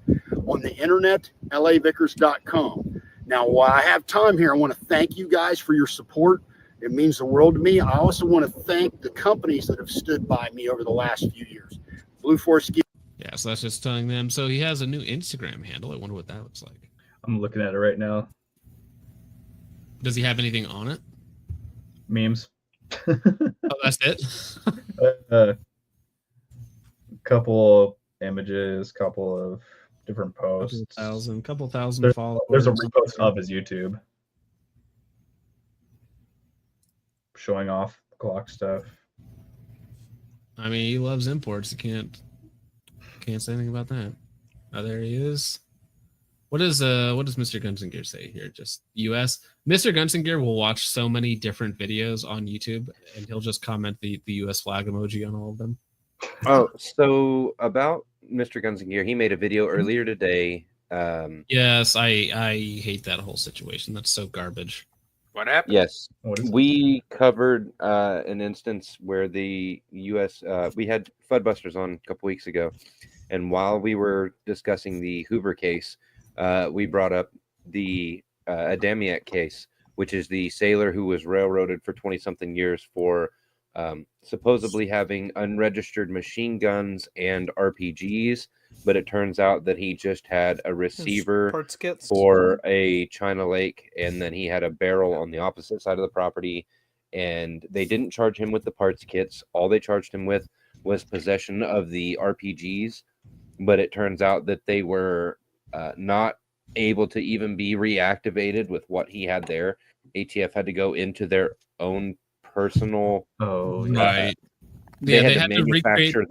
On the internet, lavickers.com. Now, while I have time here, I want to thank you guys for your support. It means the world to me. I also want to thank the companies that have stood by me over the last few years. Blue Force. Yeah, so that's just telling them. So he has a new Instagram handle. I wonder what that looks like. I'm looking at it right now. Does he have anything on it? Memes. Oh, that's it? Couple of images, couple of different posts. Couple thousand followers. There's a repost of his YouTube showing off Glock stuff. I mean, he loves imports. You can't say anything about that. Oh, there he is. What does Mr. Guns and Gear say here? Just US. Mr. Guns and Gear will watch so many different videos on YouTube, and he'll just comment the US flag emoji on all of them. Oh, so about Mr. Guns and Gear, he made a video earlier today. Yes, I hate that whole situation. That's so garbage. What happened? Yes, we covered an instance where the U.S. We had Fudbusters on a couple weeks ago, and while we were discussing the Hoover case, we brought up the Adamiak case, which is the sailor who was railroaded for 20-something years for supposedly having unregistered machine guns and RPGs, but it turns out that he just had a receiver for a China Lake, and then he had a barrel on the opposite side of the property, and they didn't charge him with the parts kits. All they charged him with was possession of the RPGs, but it turns out that they were not able to even be reactivated with what he had there. ATF had to go into their own personal. Right. They had to manufacture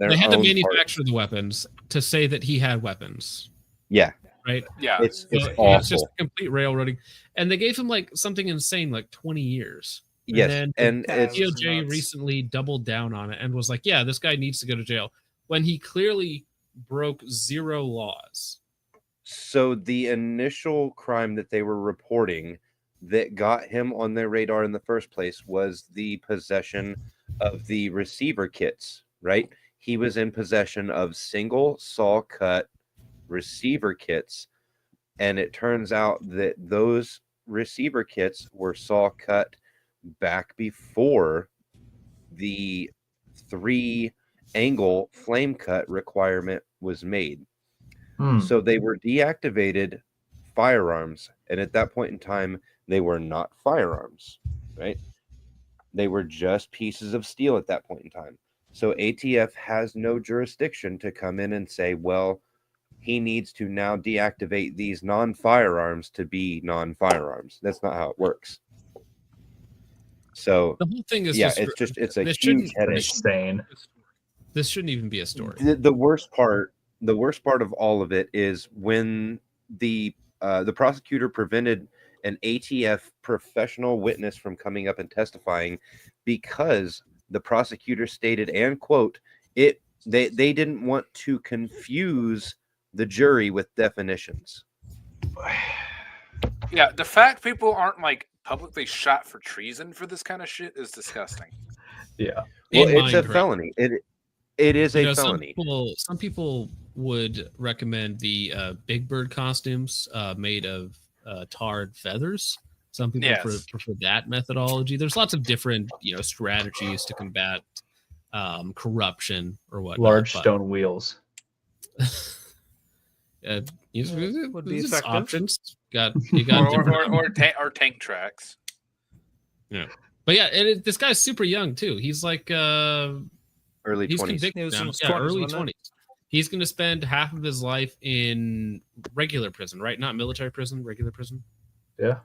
the weapons to say that he had weapons. Yeah. Right. Yeah. It's awful. It's just complete railroading, and they gave him like something insane, like 20 years. Yes, and DOJ recently doubled down on it and was like, "Yeah, this guy needs to go to jail," when he clearly broke 0 laws. So the initial crime that they were reporting that got him on their radar in the first place was the possession of the receiver kits, right? He was in possession of single saw cut receiver kits, and it turns out that those receiver kits were saw cut back before the 3 angle flame cut requirement was made. So they were deactivated firearms, and at that point in time they were not firearms, right? They were just pieces of steel at that point in time. So ATF has no jurisdiction to come in and say, well, he needs to now deactivate these non-firearms to be non-firearms. That's not how it works. So the whole thing is it's a huge headache. Insane. This shouldn't even be a story. The worst part of all of it is when the prosecutor prevented an ATF professional witness from coming up and testifying because the prosecutor stated, and quote, they didn't want to confuse the jury with definitions. Yeah, the fact people aren't like publicly shot for treason for this kind of shit is disgusting. Yeah. Well, In it's a Minecraft. felony. It is a Some felony. people would recommend the Big Bird costumes made of tarred feathers. Some people prefer that methodology. There's lots of different strategies to combat corruption or whatnot. Large stone wheels. Would be effective. Options. You got or tank tracks. Yeah, but yeah, this guy's super young too. He's like early 20s. Early 20s. He's going to spend half of his life in regular prison, right? Not military prison, regular prison. Yeah.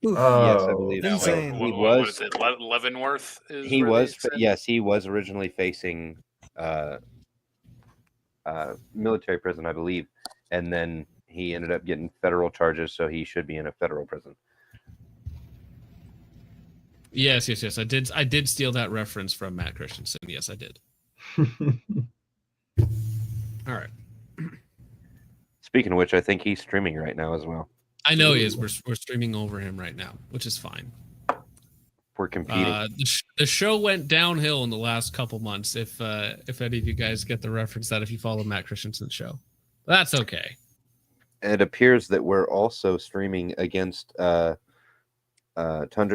Yes, I believe insane. He What was is it? Leavenworth. He was. Yes, he was originally facing military prison, I believe, and then he ended up getting federal charges, so he should be in a federal prison. Yes. I did steal that reference from Matt Christensen. Yes, I did. All right. Speaking of which, I think he's streaming right now as well. I know he is. We're streaming over him right now, which is fine. We're competing. The show went downhill in the last couple months. If any of you guys get the reference, that if you follow Matt Christensen's show, that's okay. It appears that we're also streaming against Tundra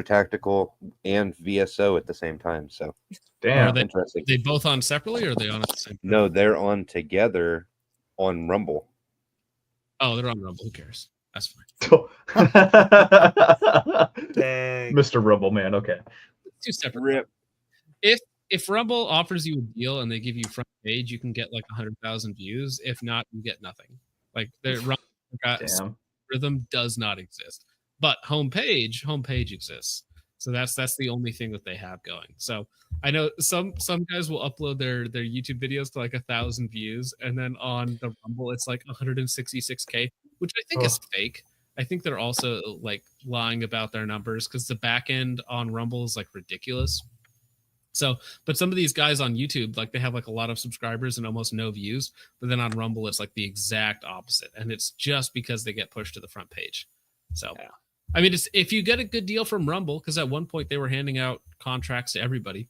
Tactical and VSO at the same time. So, damn, interesting. They both on separately, or are they on at the same time? No, they're on together on Rumble. Oh, they're on Rumble. Who cares? That's fine. Dang. Mr. Rumble, man. Okay. Two separate. If Rumble offers you a deal and they give you front page, you can get like 100,000 views. If not, you get nothing. Like the Rumble rhythm does not exist, but homepage exists. So that's the only thing that they have going. So I know some guys will upload their YouTube videos to like 1,000 views, and then on the Rumble it's like 166K, which I think is fake. I think they're also like lying about their numbers because the back end on Rumble is like ridiculous. So, but some of these guys on YouTube, like they have like a lot of subscribers and almost no views, but then on Rumble it's like the exact opposite, and it's just because they get pushed to the front page. So. Yeah. I mean, if you get a good deal from Rumble, because at one point they were handing out contracts to everybody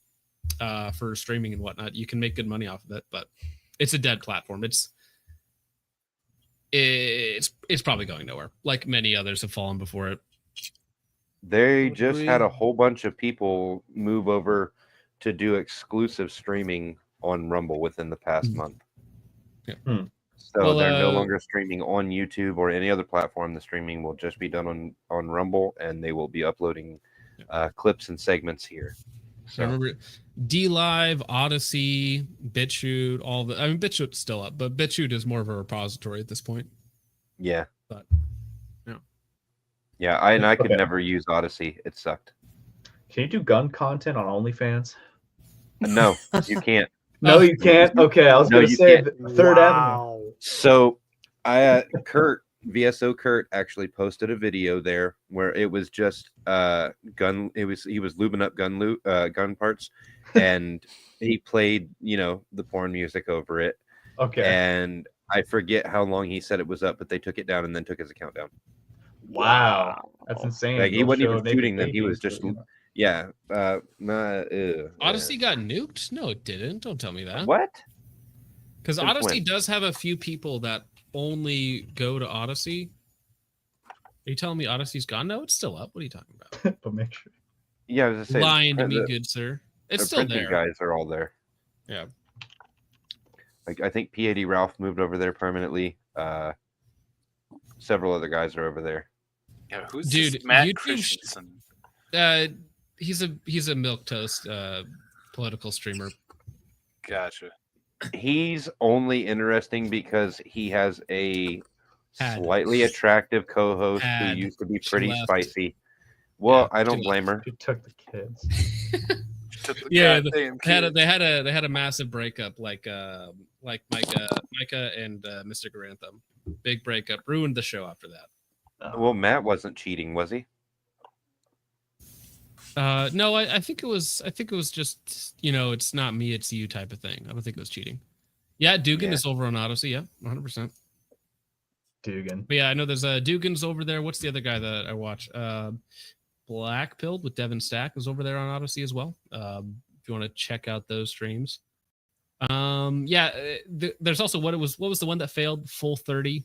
for streaming and whatnot, you can make good money off of it. But it's a dead platform. It's probably going nowhere. Like many others have fallen before it. They just had a whole bunch of people move over to do exclusive streaming on Rumble within the past month. Yeah. So they're no longer streaming on YouTube or any other platform. The streaming will just be done on Rumble, and they will be uploading clips and segments here. So I remember DLive, Odyssey, BitChute, all the. I mean, BitChute's still up, but BitChute is more of a repository at this point. Yeah. But yeah, I could never use Odyssey. It sucked. Can you do gun content on OnlyFans? No, you can't. No, you can't. Okay, I was going to say Third Avenue. So, VSO Kurt actually posted a video there where it was just gun. He was lubing up gun parts, and he played the porn music over it. Okay. And I forget how long he said it was up, but they took it down and then took his account down. Wow, that's insane. Like he wasn't even shooting them. He was just Odyssey got nuked? No, it didn't. Don't tell me that. What? Because Odyssey does have a few people that only go to Odyssey. Are you telling me Odyssey's gone? No, it's still up. What are you talking about? But make sure. Yeah, I was just saying. Lying to me, good sir. It's still there. Guys are all there. Yeah. Like I think P80 Ralph moved over there permanently. Several other guys are over there. Yeah, who's this Matt Christensen? He's a milquetoast political streamer. Gotcha. He's only interesting because he has a slightly attractive co-host who used to be pretty spicy. Well, I don't blame her. She took the kids. Yeah, they had a massive breakup, like Micah and Mr. Garantham. Big breakup, ruined the show after that. Well, Matt wasn't cheating, was he? No, I think it was just it's not me, it's you type of thing. I don't think it was cheating. Yeah, Dugan is over on Odyssey. Yeah, 100%. Dugan. But yeah, I know there's Dugan's over there. What's the other guy that I watch? Black Pilled with Devin Stack is over there on Odyssey as well. If you want to check out those streams. There's also what was the one that failed? Full 30.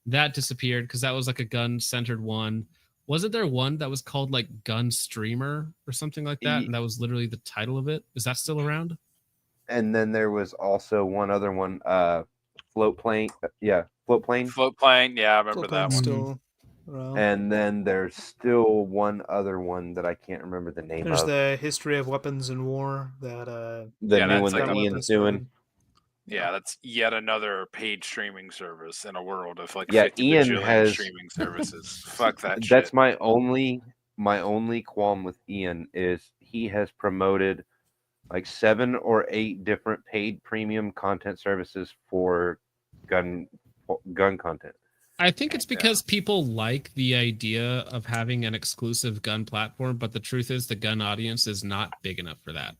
That disappeared because that was like a gun-centered one. Wasn't there one that was called like Gun Streamer or something like that? And that was literally the title of it. Is that still around? And then there was also one other one, Float Plane. Yeah, Float Plane. Float Plane. Yeah, I remember that one. Still around. And then there's still one other one that I can't remember the name There's of. the History of Weapons and War that The new one like that Ian's doing. Yeah, that's yet another paid streaming service in a world of like 50 Ian bajillion has streaming services. Fuck that shit. That's my only qualm with Ian is he has promoted like 7 or 8 different paid premium content services for gun content. I think it's because people like the idea of having an exclusive gun platform, but the truth is the gun audience is not big enough for that.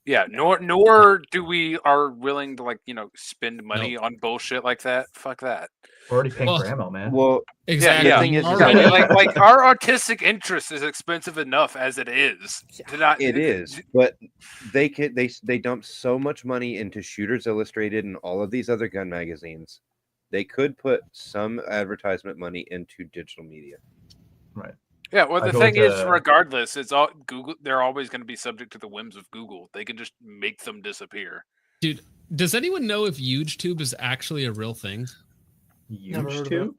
Yeah, nor do we are willing to like, spend money on bullshit like that. Fuck that. We're already paying for ammo, man. Well, exactly. Yeah, The thing is like our artistic interest is expensive enough as it is. It is, but they dump so much money into Shooters Illustrated and all of these other gun magazines. They could put some advertisement money into digital media. Right. Yeah, well, the thing is, regardless, it's all Google. They're always going to be subject to the whims of Google. They can just make them disappear. Dude, does anyone know if YouTube is actually a real thing? YouTube?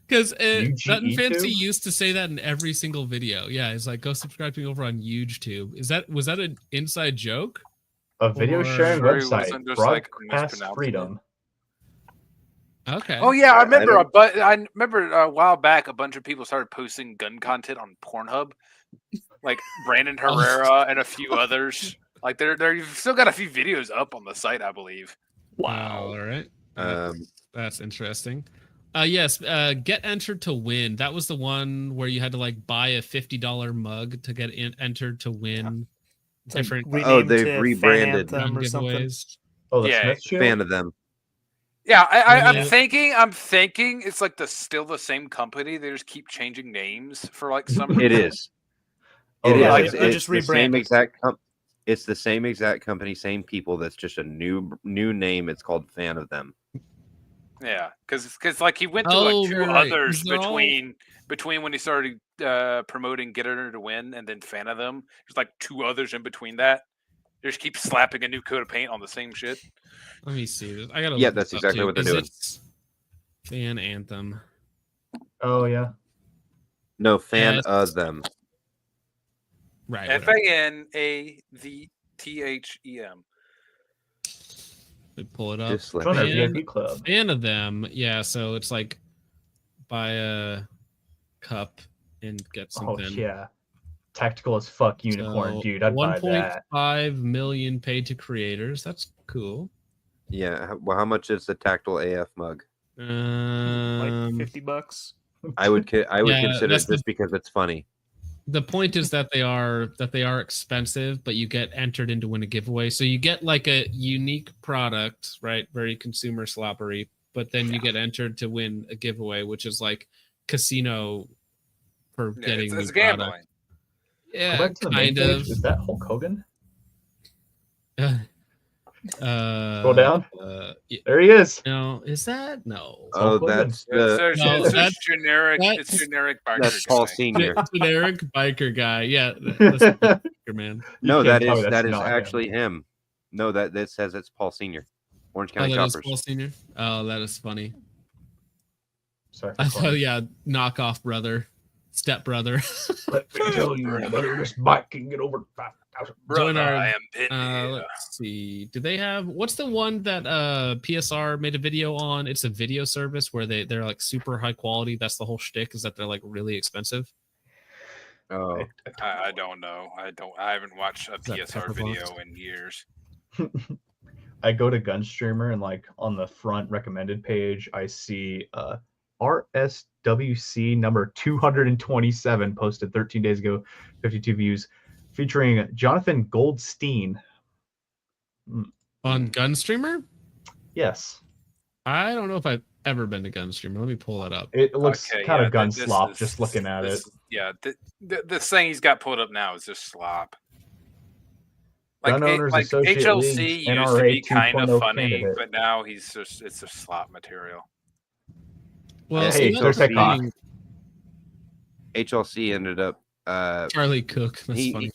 Because Dutton Fancy used to say that in every single video. Yeah, it's like, go subscribe to me over on YouTube. Was that an inside joke? A video sharing website, Broadcast Freedom. Okay. Oh yeah, I remember a while back a bunch of people started posting gun content on Pornhub, like Brandon Herrera and a few others. Like they've still got a few videos up on the site, I believe. Wow. All right. That's interesting. Yes. Get entered to win. That was the one where you had to like buy a $50 mug to get entered to win different. They've rebranded them or giveaways. Oh, fan of them. Yeah, I'm thinking it's like still the same company. They just keep changing names for like some. It is. It's the same exact. It's the same exact company, same people. That's just a new name. It's called Fan of Them. Yeah, because like he went through like two others between when he started promoting Get Her to Win and then Fan of Them. There's like 2 others in between that. They just keep slapping a new coat of paint on the same shit. Let me see. I gotta. Yeah, that's exactly what they're doing. Fan Anthem. Oh yeah. No, Fan of Them. Right. FANAVTHEM. We pull it up. VIP club. Fan of Them. Yeah, so it's like buy a cup and get something. Oh yeah. Tactical as fuck unicorn, dude. I'd buy that. 1.5 million paid to creators. That's cool. Yeah. Well, how much is the Tactile AF mug? Like $50. I would consider it just because it's funny. The point is that they are expensive, but you get entered in to win a giveaway. So you get like a unique product, right? Very consumer sloppery, but then you get entered to win a giveaway, which is like casino for getting it's new gambling. Product. Yeah, kind of. Is that Hulk Hogan? Scroll down. There he is. No, is that no? Oh, that's it's generic. It's generic biker. That's Paul Senior. Generic biker guy. Yeah, that's biker man. No, that is actually him. No, that says it's Paul Senior. Orange County Choppers. Choppers. Paul Senior. Oh, that is funny. Sorry. I thought, knockoff brother, step brother. Let me tell you, brother, this bike can get over 5,000. Join our. I am pitted. Let's see. Do they have? What's the one that PSR made a video on? It's a video service where they're like super high quality. That's the whole shtick. Is that they're like really expensive. Oh, I don't know. I haven't watched a PSR video in years. I go to Gunstreamer and like on the front recommended page, I see RSWC number 227 posted 13 days ago, 52 views, featuring Jonathan Goldstein. On Gunstreamer? Yes. I don't know if ever been a gun streamer. Let me pull that up. It looks Okay, kind yeah, of gun this slop is- just looking at it. Yeah, this thing he's got pulled up now is just slop. Like, Gun Owners like Associate HLC League's used to NRA be kind of 2.0 funny, candidate. but now it's just slop material. Well, Yeah, so hey, that's there's the that cock. thing. HLC ended up. Charlie Cook. That's he- funny.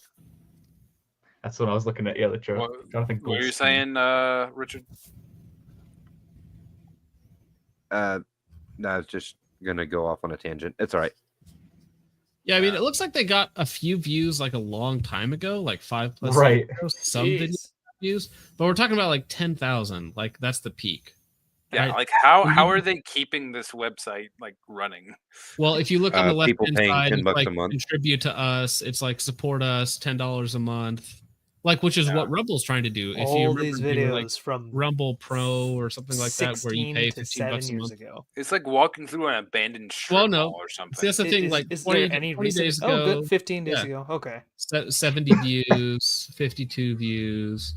That's what I was looking at. Yeah, the Jonathan. What were you Goldstein. saying, Richard? No, I was just gonna go off on a tangent. It's all right. Yeah, I mean, it looks like they got a few views like a long time ago, like 5+ Right. videos, some video views, but we're talking about like 10,000. Like that's the peak. Yeah, right? like how are they keeping this website like running? Well, if you look on the left people hand paying side, $10 it's like a month. contribute to us. It's like support us, $10 a month, like which is what Rumble's trying to do. If you All remember, these they were, like, videos from Rumble Pro or something like that, where you 16 pay to 15 bucks 7 a years month. ago. It's like walking through an abandoned strip Well, no, mall or something. see, that's the thing. Like Is 20, there any 20 recent? days Oh, ago, good. 15 days yeah. ago. Okay. 70 views, 52 views.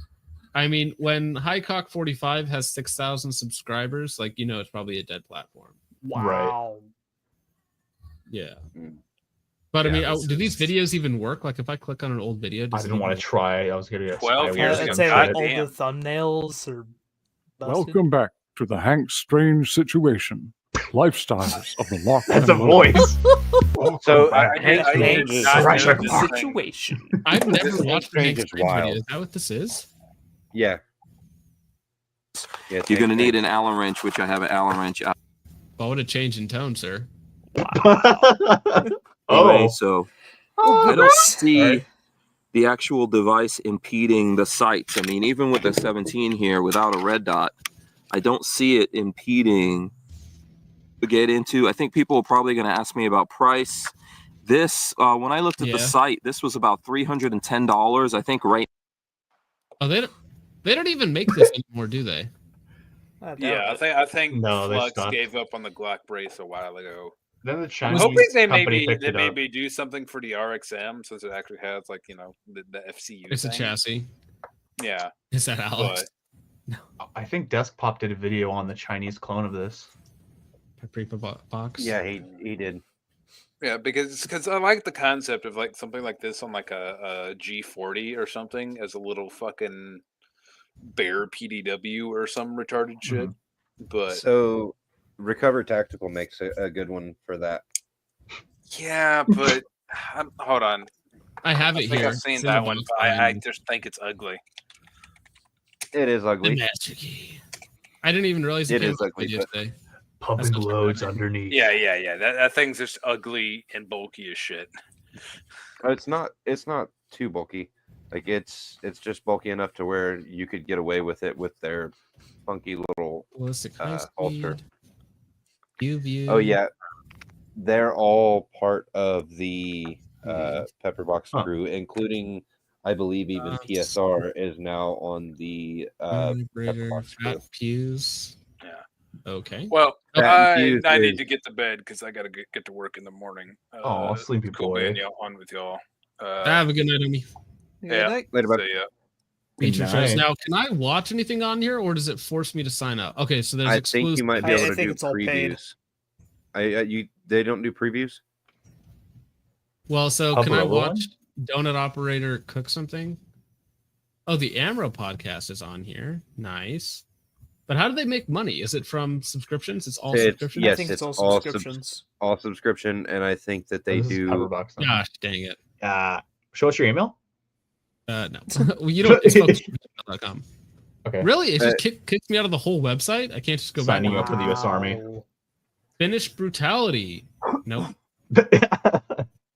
I mean, when Highcock45 has 6,000 subscribers, like, you know, it's probably a dead platform. Wow. Yeah. But I Yeah, mean, this do these videos even work? Like, if I click on an old video, I does it didn't want even to try. I was gonna get 12 years spyware ago. I'd say God like all damn. the thumbnails are busted. Welcome back to the Hank Strange Situation. Lifestyles of the lock. That's a voice. So Hank Strange Strange is- not Right, know right, this right. thing. Situation. I've never Hank watched a Strange Hank is Strange video. wild. Is that what this is? Yeah. Yeah, You're going to need an Allen wrench, which I have an Allen wrench. Oh, what a change in tone, sir. Anyway, Oh. so Oh, I don't see Alright. the actual device impeding the sights. I mean, even with the 17 here without a red dot, I don't see it impeding to get into. I think people are probably going to ask me about price. This, when I looked at the Yeah. site, this was about $310. I think right. Oh, they don't even make this anymore, do they? Yeah, I think No, they Flux stopped. gave up on the Glock brace a while ago. Then the I'm Chinese hoping they company picked they it up. maybe do something for the RXM since it actually has like the FCU. It's a thing. chassis. Yeah, Is that Alex? I think Deskpop did a video on the Chinese clone of this. Paprika box. Yeah, he did. yeah, because I like the concept of like something like this on like a G40 or something as a little fucking bear PDW or some retarded shit. But So Recover Tactical makes a good one for that. yeah, but hold on. I have I it think here. I've seen It's in that the one, box but I behind me. just think it's ugly. It is The ugly. master key. I didn't even realize It came is with ugly, video but- today. Pumping That's loads underneath. Yeah. That thing's just ugly and bulky as shit. It's not too bulky. Like it's just bulky enough to where you could get away with it with their funky little Ballistic high holster. speed. view. Oh yeah, they're all part of the Pepperbox crew, including I believe even PSR is now on the Vibrator, Pepperbox crew. fat pews. Yeah. Okay. Well, That I infused need is- to get to bed because I gotta get to work in the morning. Oh, sleepy it's cool boy. being on with y'all. Have a good night, Omi. Yeah. Later, bud. See ya. Feature Good shows. night. Now, can I watch anything on here, or does it force me to sign up? Okay, so there's I exclusive. think you might be I able to think do it's all paid. previews. They don't do previews. Well, so Hub can I Robo one? watch Donut Operator cook something? Oh, the Amro podcast is on here. Nice. But how do they make money? Is it from subscriptions? It's all subscriptions? Yes, I think it's all all subscriptions. all subscription, and I think that they This is do. Pepperbox then. Gosh, dang it. Show us your email. No. Well, you don't. It's FocusTripp.com. Okay. Really? It just kicks me out of the whole website? I can't just go back. Signing you up for the U.S. Army. Finish brutality. Nope.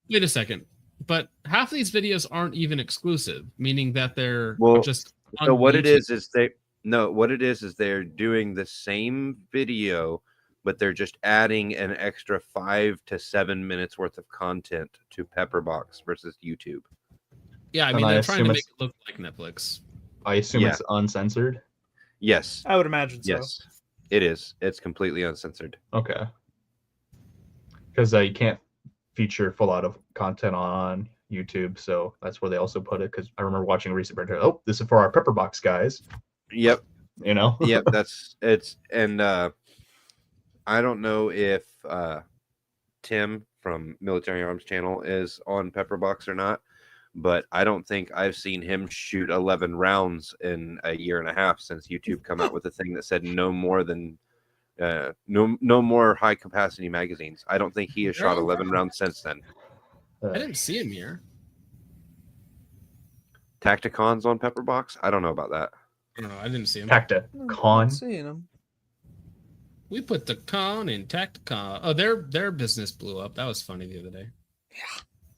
Wait a second. But half of these videos aren't even exclusive, meaning that they're just. So on what it YouTube. is they're doing the same video, but they're just adding an extra 5 to 7 minutes worth of content to Pepperbox versus YouTube. Yeah, I And mean, I they're trying to assume make it's- it look like Netflix. I assume Yeah. it's uncensored. Yes. I would imagine so. Yes. It is. It's completely uncensored. Okay. Because you can't feature full out of content on YouTube, so that's where they also put it. Because I remember watching a recent video. Oh, this is for our Pepperbox guys. Yep. You know. Yep. That's it's and I don't know if Tim from Military Arms Channel is on Pepperbox or not, but I don't think I've seen him shoot 11 rounds in a year and a half since YouTube come out with a thing that said no more than no more high capacity magazines. I don't think he has shot 11 rounds since then. I didn't see him here. Tacticon's on Pepperbox? I don't know about that. No, I didn't see him. Tacticon. Seeing him. We put the con in Tacticon. Oh, their business blew up. That was funny the other day.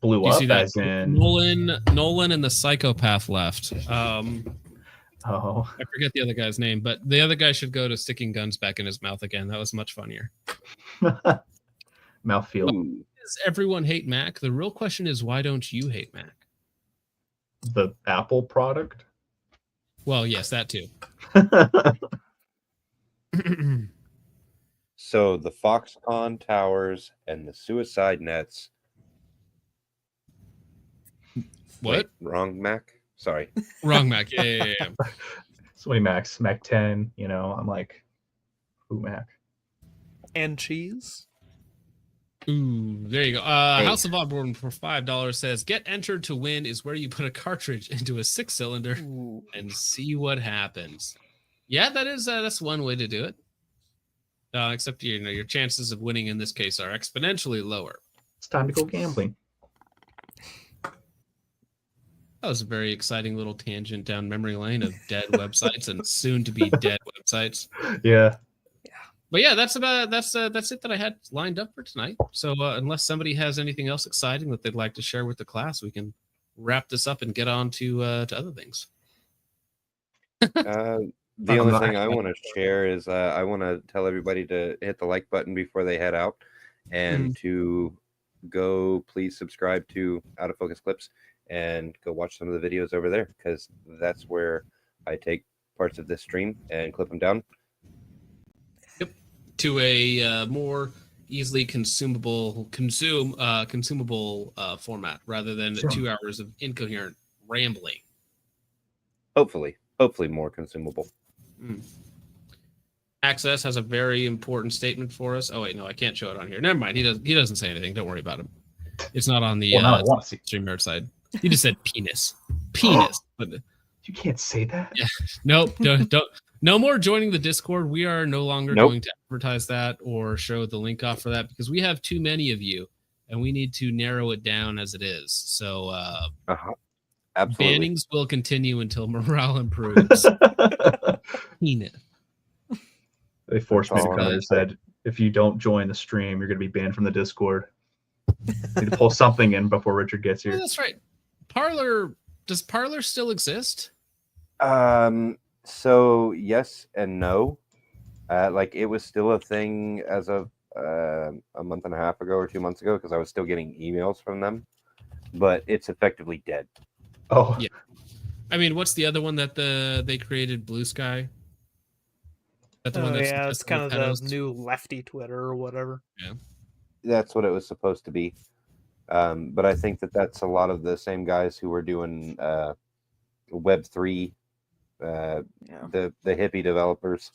Blew You up see that? as in Nolan and the psychopath left. Oh, I forget the other guy's name, but the other guy should go to sticking guns back in his mouth again. That was much funnier. mouthfeel. Does everyone hate Mac? The real question is, why don't you hate Mac? The Apple product. Well, yes, that too. So the Foxconn towers and the suicide nets. What? Wait, wrong Mac? Sorry. Wrong Mac. Yeah. So many Macs. Mac 10, you know, I'm like, who Mac? And cheese. Ooh, there you go. Hey. House of Oddborn for $5 says, get entered to win is where you put a cartridge into a 6-cylinder and see what happens. Yeah, that's one way to do it. Except your chances of winning in this case are exponentially lower. It's time to go gambling. That was a very exciting little tangent down memory lane of dead websites and soon to be dead websites. Yeah. But yeah, that's it that I had lined up for tonight. So unless somebody has anything else exciting that they'd like to share with the class, we can wrap this up and get on to other things. The only thing I want to share is I want to tell everybody to hit the like button before they head out and to go please subscribe to Out of Focus Clips and go watch some of the videos over there, because that's where I take parts of this stream and clip them down. Yep. To a more easily consumable format rather than 2 hours of incoherent rambling. Hopefully more consumable. Access has a very important statement for us. Oh wait, no, I can't show it on here. Never mind. He doesn't say anything. Don't worry about him. It's not on the StreamYard side. He just said penis. But you can't say that. Yeah. Nope. Don't. No more joining the Discord. We are no longer going to advertise that or show the link off for that because we have too many of you, and we need to narrow it down as it is. So absolutely, bannings will continue until morale improves. Penis. They forced me to come and said, if you don't join the stream, you're going to be banned from the Discord. Need to pull something in before Richard gets here. Oh, that's right. Does Parlor still exist? So yes and no. Like it was still a thing as of a month and a half ago or 2 months ago because I was still getting emails from them, but it's effectively dead. Oh yeah. I mean, what's the other one that they created? Blue Sky. That the one that's it's kind of the new lefty Twitter or whatever. Yeah, that's what it was supposed to be. But I think that's a lot of the same guys who were doing Web3, the hippie developers,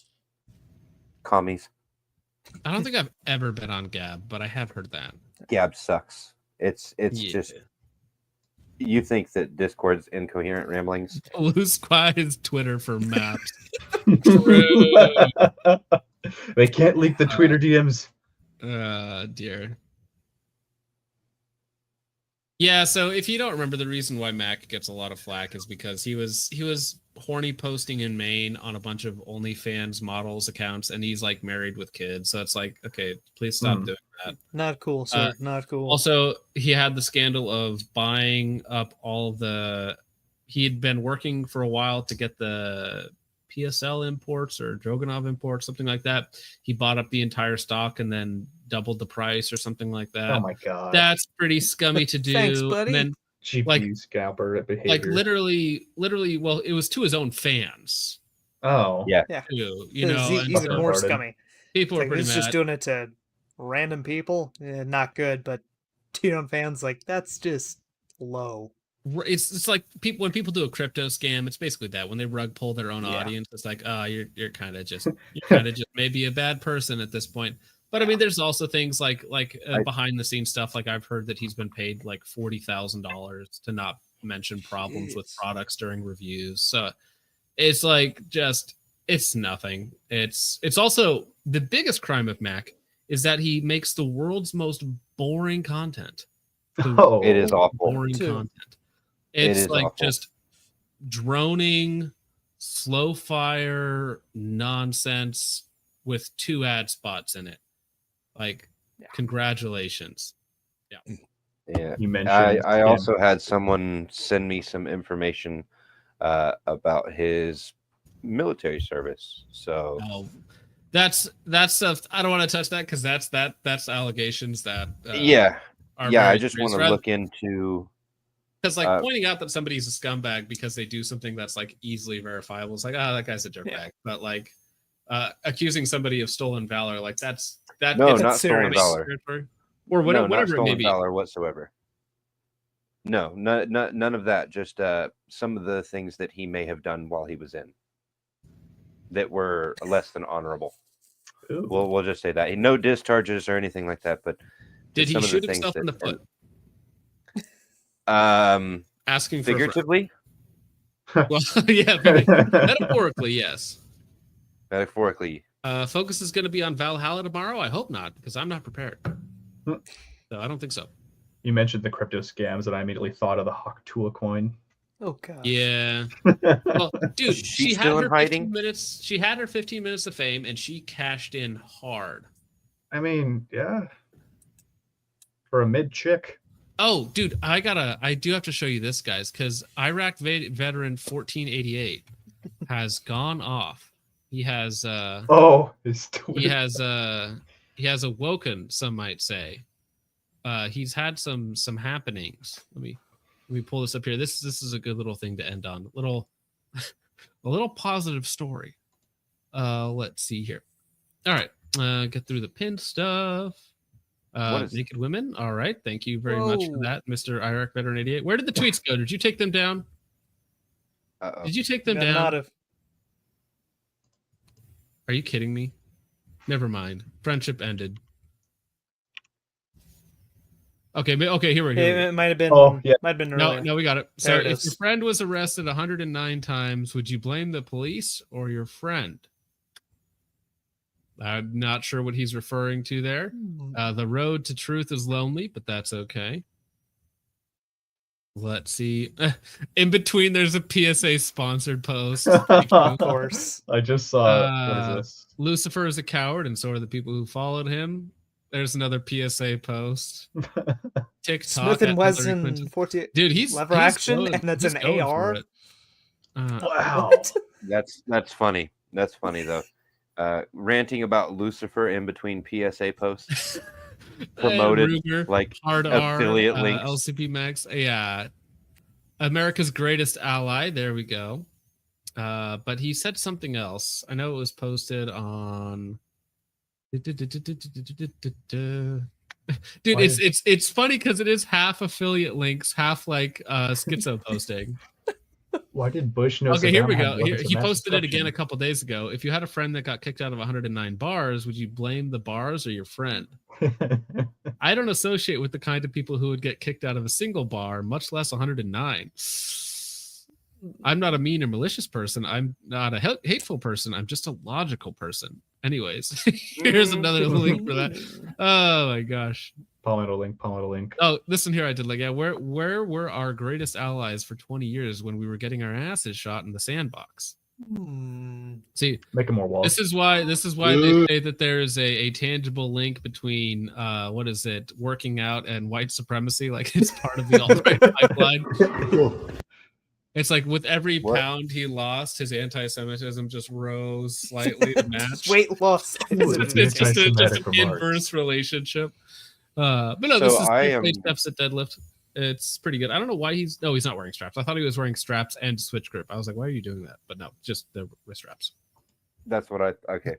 commies. I don't think I've ever been on Gab, but I have heard that. Gab sucks. It's just, you think that Discord's incoherent ramblings. Blue Sky is Twitter for maps. They can't leak the Twitter DMs. Dear. Yeah, so if you don't remember, the reason why Mac gets a lot of flack is because he was horny posting in Maine on a bunch of OnlyFans models accounts, and he's like married with kids. So it's like, okay, please stop doing that. Not cool, sir. Not cool. Also, he had the scandal of buying up all the. He had been working for a while to get the PSL imports or Droganov imports, something like that. He bought up the entire stock and then doubled the price or something like that. Oh my god, that's pretty scummy to do. Thanks, buddy. And then, GPU scalper behavior. Like literally. Well, it was to his own fans. Oh yeah. Too, you know, even more scummy. People are pretty mad. He's just doing it to random people. Not good, but to your own fans, like that's just low. It's like when people do a crypto scam, it's basically that when they rug pull their own audience, it's like, oh, you're kind of just maybe a bad person at this point. But I mean, there's also things like behind the scenes stuff. Like I've heard that he's been paid like $40,000 to not mention problems with products during reviews. So it's like it's nothing. It's also the biggest crime of Mac is that he makes the world's most boring content. It is awful. Boring content. It's like awful. just droning, slow fire nonsense with 2 ad spots in it. Like, congratulations. Yeah. Yeah. You mentioned. I also had someone send me some information about his military service. So that's stuff. I don't want to touch that because that's allegations that. I just want to look into. Because like pointing out that somebody's a scumbag because they do something that's like easily verifiable is like, that guy's a dirtbag. But like accusing somebody of stolen valor, like that's not stolen valor, or whatever, not whatever it may stolen be. valor whatsoever. No, none of that. Just some of the things that he may have done while he was in that were less than honorable. We'll just say that. No discharges or anything like that. But did he shoot himself in the foot? Asking figuratively. Well, yeah, metaphorically, yes. Metaphorically. Focus is going to be on Valhalla tomorrow. I hope not, because I'm not prepared. So I don't think so. You mentioned the crypto scams, and I immediately thought of the Hawktula coin. Oh god. Yeah. Well, dude, she had her 15 minutes. She had her 15 minutes of fame, and she cashed in hard. I mean, yeah. For a mid chick. Oh, dude, I do have to show you this, guys, because Iraq veteran 1488 has gone off. He has he has awoken, some might say. He's had some happenings. Let me pull this up here. This is a good little thing to end on. A little positive story. Let's see here. All right, get through the pinned stuff. Naked women. All right. Thank you very much for that, Mr. Iraq Veteran 88. Where did the tweets go? Did you take them down? Did you take them down? Are you kidding me? Never mind. Friendship ended. Okay, here we go. It might have been. Might have been earlier. No, we got it. So, if your friend was arrested 109 times, would you blame the police or your friend? I'm not sure what he's referring to there. The road to truth is lonely, but that's okay. Let's see. In between, there's a PSA sponsored post. Of course. I just saw what is this? Lucifer is a coward, and so are the people who followed him. There's another PSA post. TikTok. Smith and Wesson 40. Dude, he's lever action, going, and that's an AR. Wow. That's funny. That's funny though. Ranting about Lucifer in between PSA posts. Promoted Ruger, like hard affiliate R, links. LCP Max. Yeah. America's greatest ally. There we go. But he said something else. I know it was posted on. Dude, it's funny because it is half affiliate links, half like schizo posting. Why did Bush know? Okay, here we go. He posted it again a couple days ago. If you had a friend that got kicked out of 109 bars, would you blame the bars or your friend? I don't associate with the kind of people who would get kicked out of a single bar, much less 109. I'm not a mean or malicious person. I'm not a hateful person. I'm just a logical person. Anyways, here's another link for that. Oh my gosh. Palmetto link. Oh, listen here. I did like, yeah. Where were our greatest allies for 20 years when we were getting our asses shot in the sandbox? See, make it more walls. This is why they say that there is a tangible link between what is it, working out and white supremacy. Like it's part of the alt-right pipeline. It's like with every pound he lost, his anti-Semitism just rose slightly to match. Weight loss. It's just an inverse relationship. But no, this is deficit deadlift. It's pretty good. I don't know why he's not wearing straps. I thought he was wearing straps and switch grip. I was like, why are you doing that? But no, just the wrist straps. That's what okay.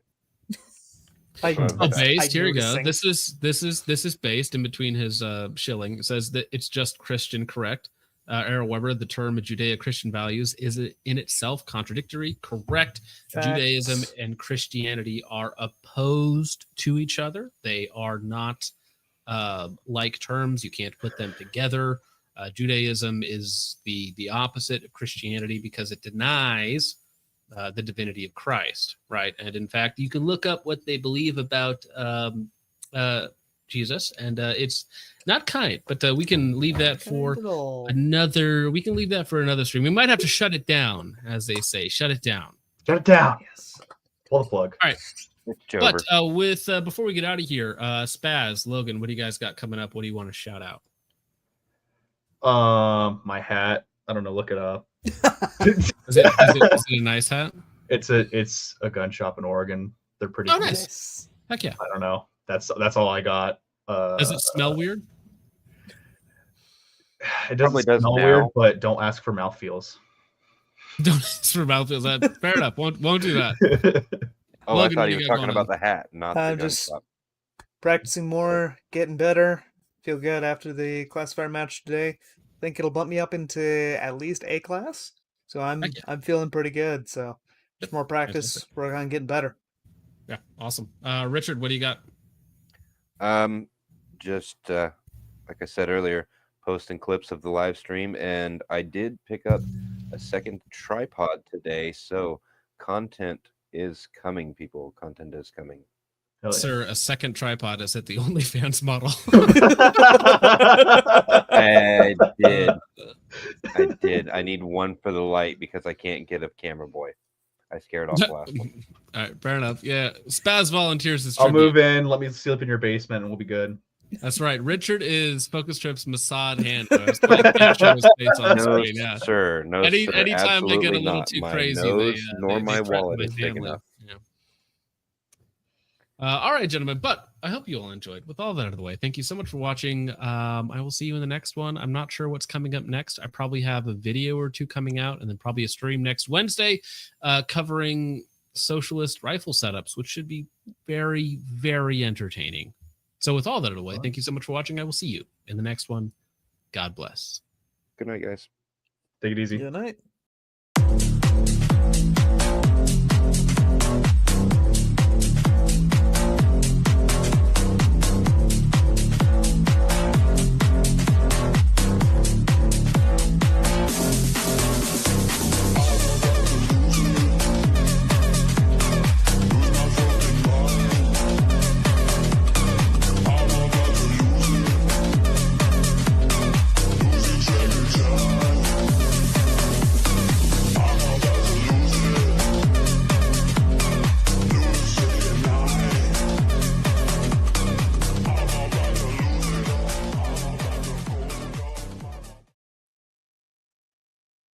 Based. Here we go. This is based in between his shilling. It says that it's just Christian correct. Errol Weber, the term Judeo-Christian values is in itself contradictory. Correct. Facts. Judaism and Christianity are opposed to each other. They are not like terms. You can't put them together. Judaism is the opposite of Christianity because it denies the divinity of Christ, right? And in fact, you can look up what they believe about Jesus, and it's not kind, but we can leave that for another. We can leave that for another stream. We might have to shut it down, as they say. Shut it down. Shut it down. Yes. Pull the plug. All right. But with before we get out of here, Spaz, Logan, what do you guys got coming up? What do you want to shout out? My hat. I don't know. Look it up. Is it a nice hat? It's a gun shop in Oregon. They're pretty. Oh, cool. nice. Heck yeah. I don't know. That's all I got. Does it smell weird? It doesn't smell weird, but don't ask for mouthfeels. Don't ask for mouthfeels. Fair enough. Won't do that. Oh, Logan, I thought what you do were got talking going about on? the hat, not the gun Just shop. practicing more, getting better. Feel good after the classifier match today. Think it'll bump me up into at least A class. So I'm feeling pretty good. So just more practice, work on getting better. Yeah, awesome. Richard, what do you got? Just like I said earlier, posting clips of the live stream, and I did pick up a second tripod today, so content is coming, people. Content is coming. Sir, a second tripod is at the OnlyFans model. I did. I need one for the light because I can't get a camera boy. I scared off last one. All right, fair enough. Yeah, Spaz volunteers as I'll tribute. move in. Let me sleep in your basement, and we'll be good. That's right. Richard is FocusTripp's Mossad hand host. But I can't show his face on No, screen. Yeah, sir. No, sir. Anytime they get a Absolutely little not. too My crazy, nose nor they my threaten wallet my is big family. enough. Yeah. All right, gentlemen. But I hope you all enjoyed. With all that out of the way, thank you so much for watching. I will see you in the next one. I'm not sure what's coming up next. I probably have a video or two coming out, and then probably a stream next Wednesday covering socialist rifle setups, which should be very, very entertaining. So with all that out of the way, thank you so much for watching. I will see you in the next one. God bless. Good night, guys. Take it easy. Good night.